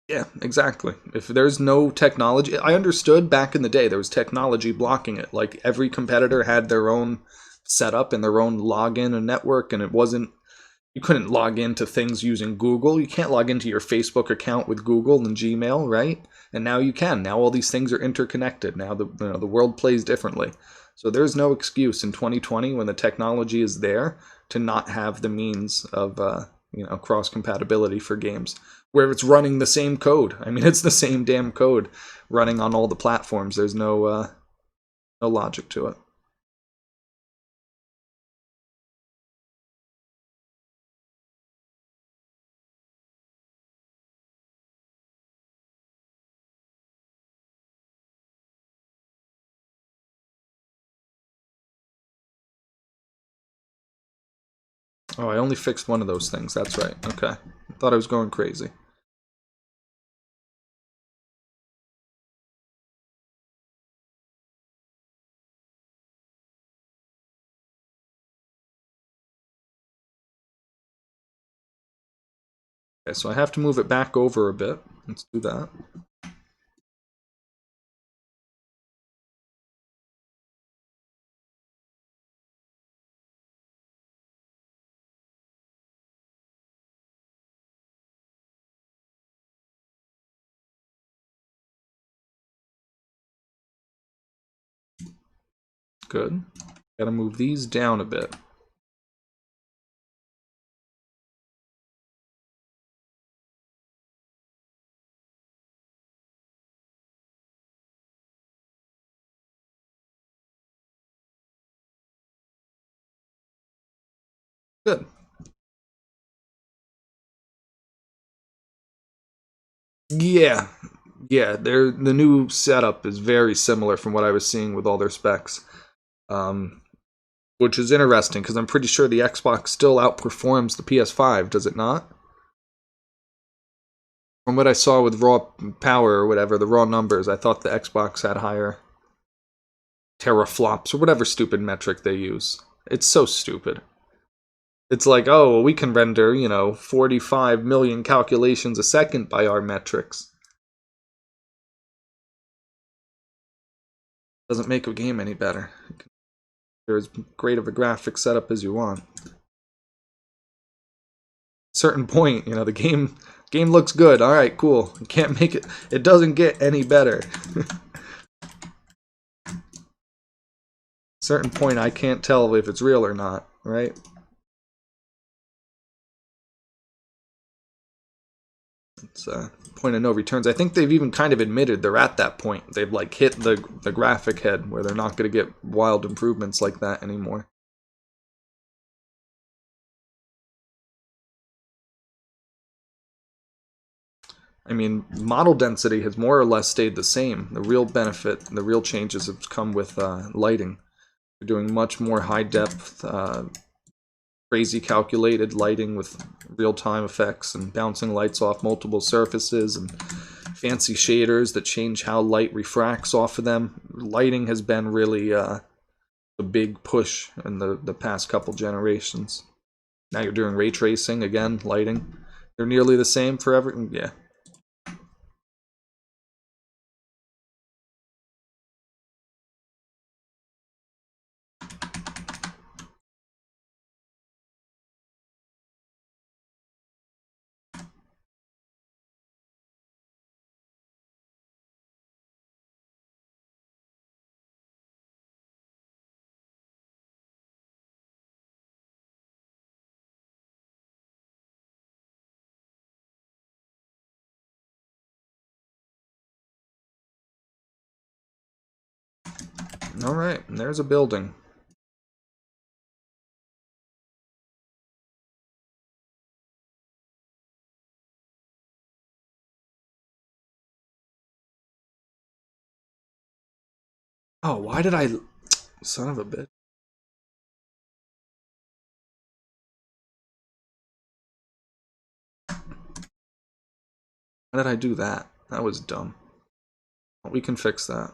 S1: Yeah, exactly. If there's no technology, I understood back in the day there was technology blocking it. Like every competitor had their own setup and their own login and network, and it wasn't, you couldn't log into things using Google. You can't log into your Facebook account with Google and Gmail, right? And now you can. Now all these things are interconnected. Now the world plays differently. So there's no excuse in 2020 when the technology is there to not have the means of cross compatibility for games where it's running the same code. I mean, it's the same damn code running on all the platforms. There's no logic to it. Oh, I only fixed one of those things. That's right. Okay. I thought I was going crazy. Okay, so I have to move it back over a bit. Let's do that. Good. Gotta move these down a bit. Good. Yeah. Yeah, the new setup is very similar from what I was seeing with all their specs. Which is interesting because I'm pretty sure the Xbox still outperforms the PS5, does it not? From what I saw with raw power or whatever, the raw numbers, I thought the Xbox had higher teraflops or whatever stupid metric they use. It's so stupid. It's like, oh, well, we can render, 45 million calculations a second by our metrics. Doesn't make a game any better. They're as great of a graphic setup as you want. Certain point, the game looks good. All right, cool. You can't make it. It doesn't get any better. Certain point, I can't tell if it's real or not. Right? It's a point of no returns. I think they've even kind of admitted they're at that point. They've like hit the graphic head where they're not going to get wild improvements like that anymore. I mean, model density has more or less stayed the same. The real benefit, the real changes have come with lighting. They're doing much more high depth, crazy calculated lighting with real-time effects and bouncing lights off multiple surfaces and fancy shaders that change how light refracts off of them. Lighting has been really a big push in the past couple generations. Now you're doing ray tracing again, lighting. They're nearly the same for every, yeah. All right, there's a building. Oh, why did I... Son of a bitch. Why did I do that? That was dumb. We can fix that.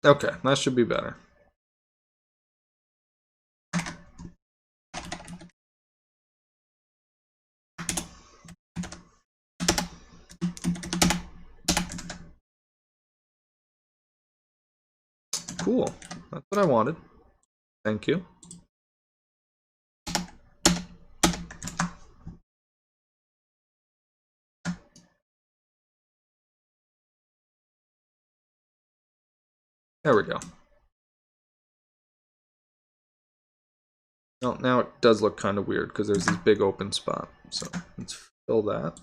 S1: Okay, that should be better. Cool. That's what I wanted. Thank you. There we go. Well, now it does look kind of weird because there's this big open spot. So let's fill that.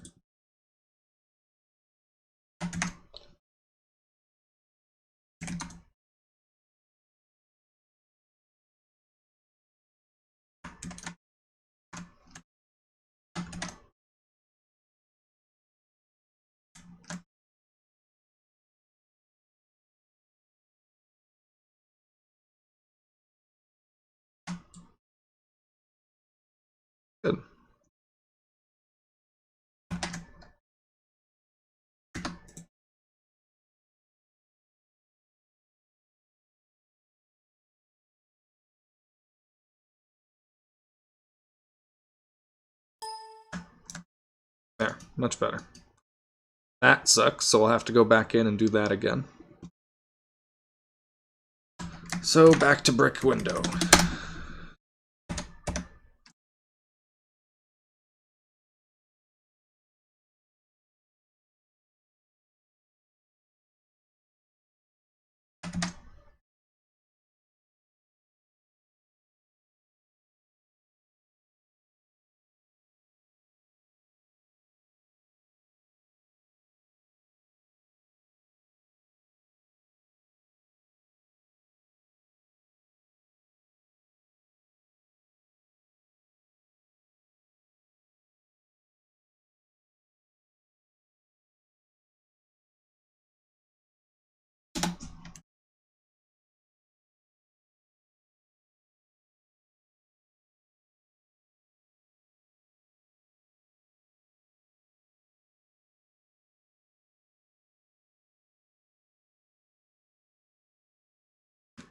S1: Good. There, much better. That sucks, so I'll have to go back in and do that again. So back to brick window.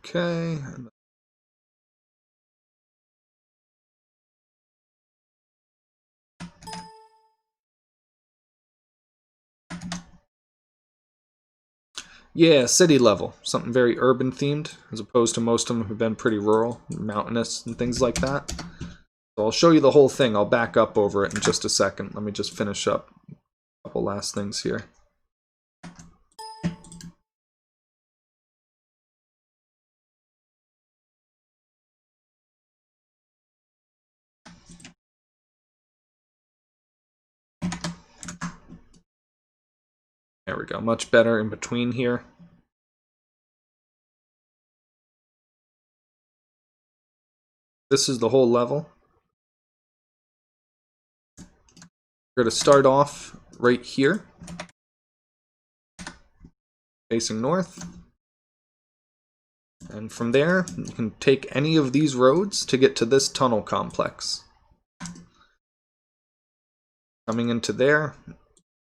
S1: Okay. Yeah, city level. Something very urban themed, as opposed to most of them have been pretty rural, mountainous, and things like that. So I'll show you the whole thing. I'll back up over it in just a second. Let me just finish up a couple last things here. There we go. Much better in between here. This is the whole level. We're going to start off right here, facing north. And from there, you can take any of these roads to get to this tunnel complex. Coming into there,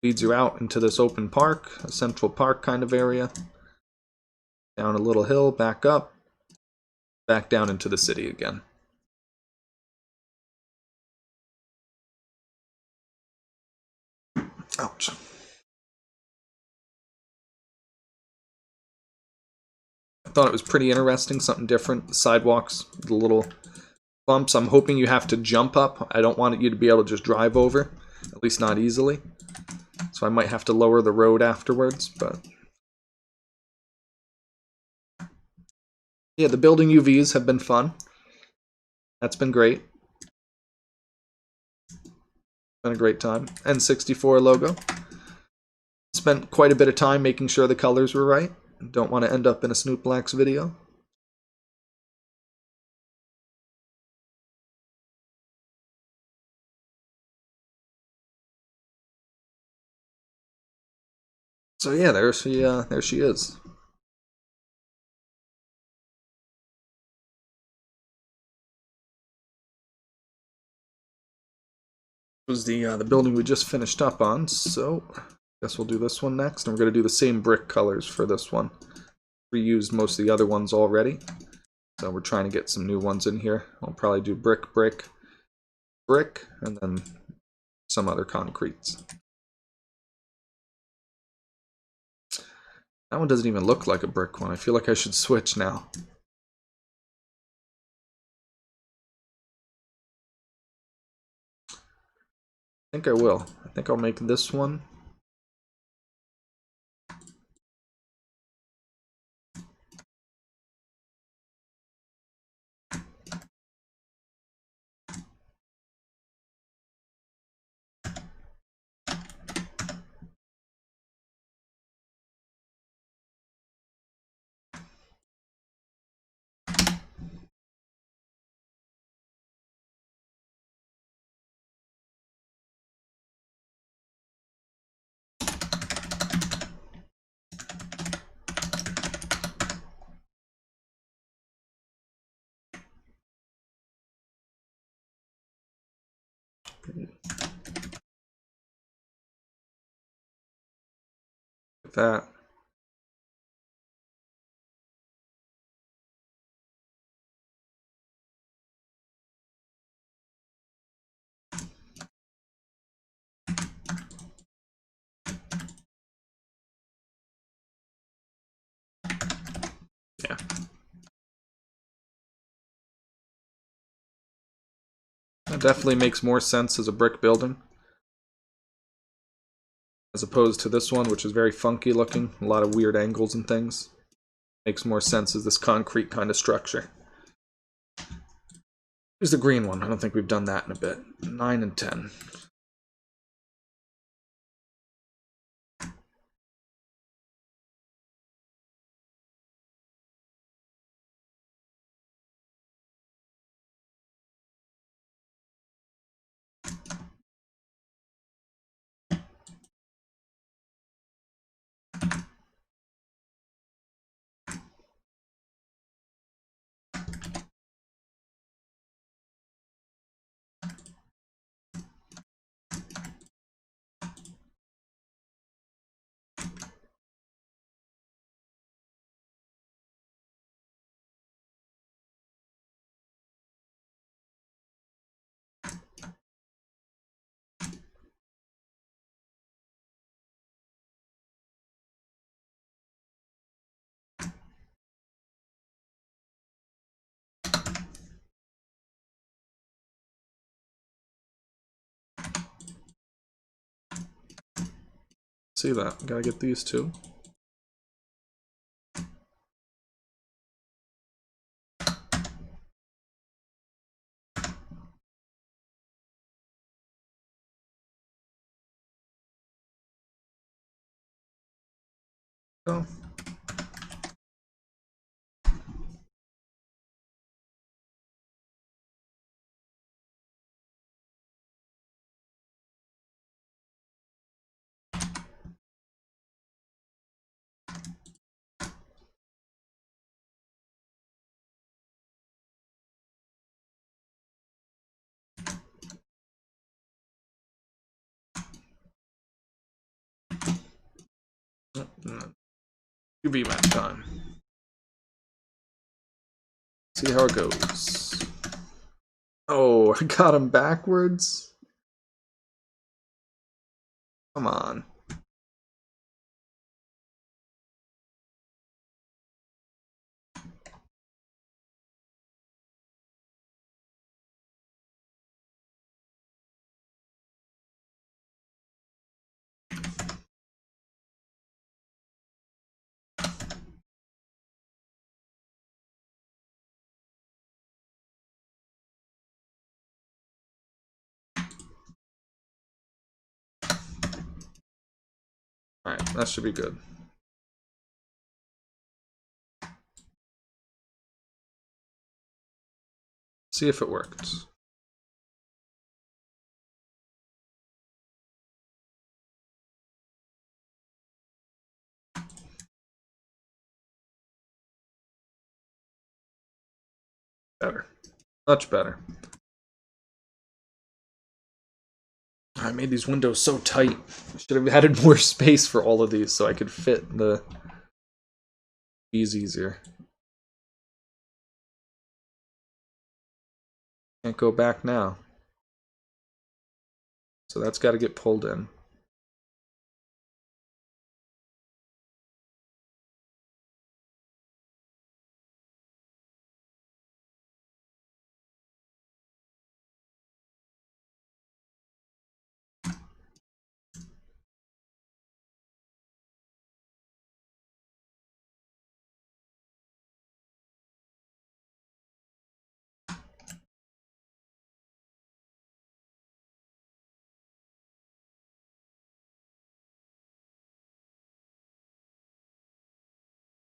S1: leads you out into this open park, a central park kind of area. Down a little hill, back up, back down into the city again. Ouch. I thought it was pretty interesting, something different. The sidewalks, the little bumps. I'm hoping you have to jump up. I don't want you to be able to just drive over, at least not easily. So I might have to lower the road afterwards, but... yeah, the building UVs have been fun. That's been great. Been a great time. N64 logo. Spent quite a bit of time making sure the colors were right. Don't want to end up in a Snoop Black's video. So yeah, there she is. Was the building we just finished up on, so I guess we'll do this one next, and we're going to do the same brick colors for this one. Reused most of the other ones already, so we're trying to get some new ones in here. I'll probably do brick, brick, brick, and then some other concretes. That one doesn't even look like a brick one. I feel like I should switch now. I think I will. I think I'll make this one. Like that. Yeah. That definitely makes more sense as a brick building, as opposed to this one, which is very funky looking, a lot of weird angles and things. Makes more sense as this concrete kind of structure. Here's the green one. I don't think we've done that in a bit. 9 and 10. See that? Gotta get these two. Go. UV map time. See how it goes. Oh, I got him backwards. Come on. Alright, that should be good. See if it worked. Better. Much better. I made these windows so tight. Should have added more space for all of these so I could fit the bees easier. Can't go back now. So that's got to get pulled in.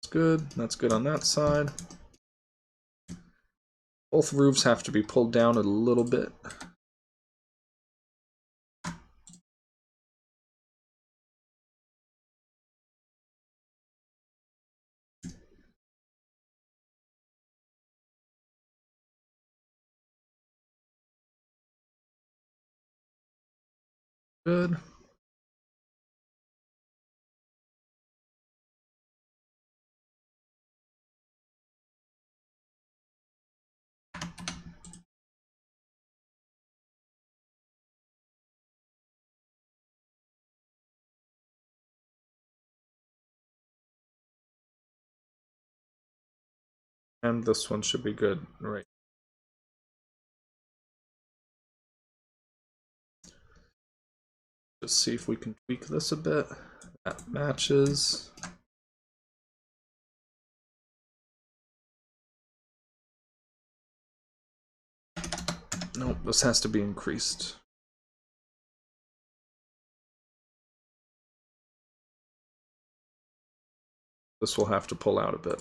S1: That's good. That's good on that side. Both roofs have to be pulled down a little bit. Good. And this one should be good, right? Just see if we can tweak this a bit. That matches. Nope, this has to be increased. This will have to pull out a bit.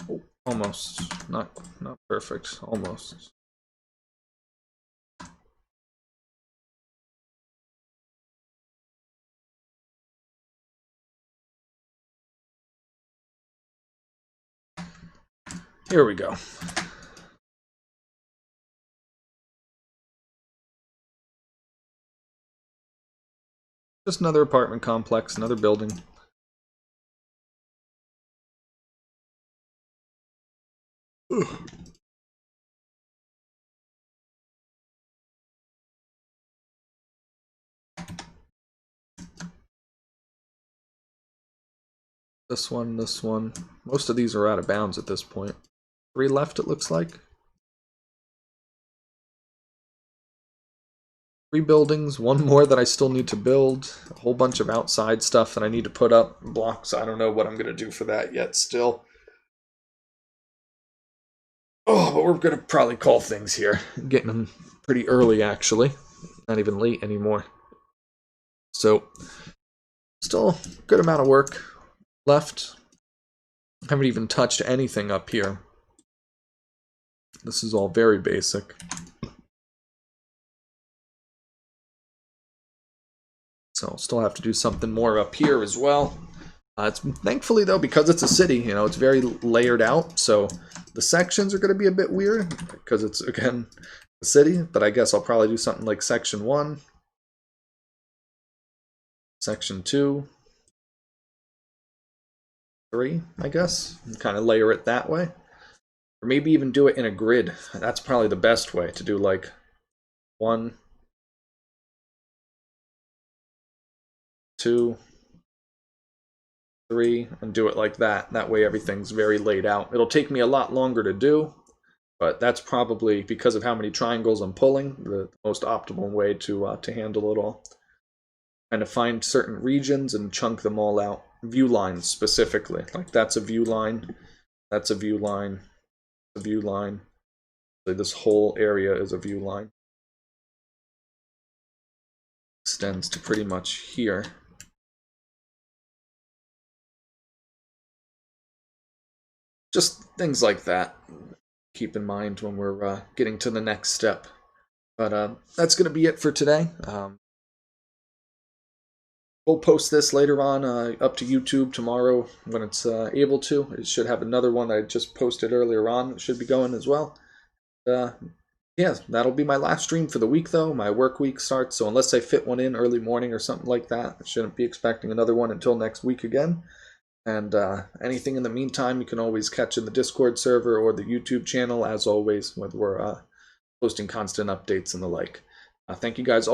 S1: Oh, almost. Not perfect. Almost. Here we go. Just another apartment complex, another building. Ugh. This one, this one. Most of these are out of bounds at this point. 3 left, it looks like. 3 buildings, 1 more that I still need to build. A whole bunch of outside stuff that I need to put up. Blocks, I don't know what I'm going to do for that yet still. Oh, but we're going to probably call things here. Getting them pretty early, actually. Not even late anymore. So still a good amount of work left. Haven't even touched anything up here. This is all very basic. So still have to do something more up here as well. It's thankfully though, because it's a city, you know, it's very layered out. So the sections are going to be a bit weird because it's, again, a city. But I guess I'll probably do something like section 1, section 2, 3, I guess, and kind of layer it that way. Or maybe even do it in a grid. That's probably the best way to do, like 1, 2, 3, and do it like that. That way everything's very laid out. It'll take me a lot longer to do, but that's probably, because of how many triangles I'm pulling, the most optimal way to handle it all. And to find certain regions and chunk them all out. View lines specifically. Like that's a view line, that's a view line, a view line. So this whole area is a view line. Extends to pretty much here. Just things like that. Keep in mind when we're getting to the next step. But that's going to be it for today. We'll post this later on up to YouTube tomorrow when it's able to. It should have another one that I just posted earlier on that should be going as well. Yeah, that'll be my last stream for the week though. My work week starts, so unless I fit one in early morning or something like that, I shouldn't be expecting another one until next week again. And anything in the meantime, you can always catch in the Discord server or the YouTube channel, as always, when we're posting constant updates and the like. Thank you guys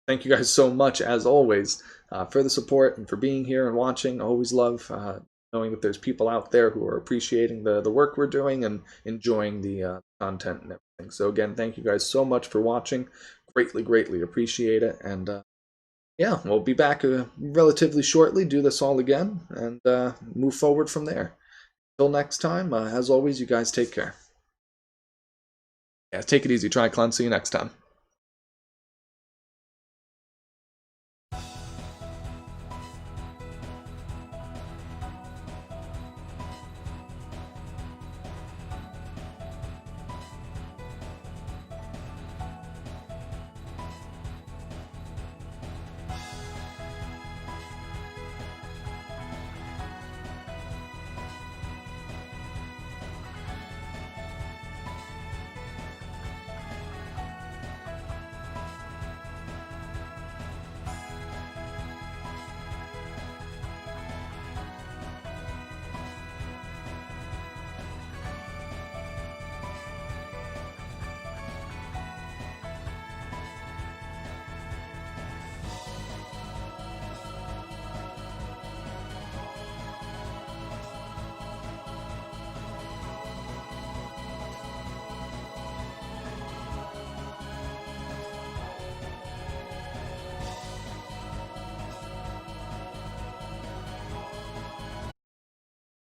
S1: Thank you guys so much, as always, for the support and for being here and watching. I always love knowing that there's people out there who are appreciating the work we're doing and enjoying the content and everything. So again, thank you guys so much for watching. Greatly, greatly appreciate it. And yeah, we'll be back relatively shortly, do this all again, and move forward from there. Until next time, as always, you guys take care. Yeah, take it easy, Triclon. See you next time.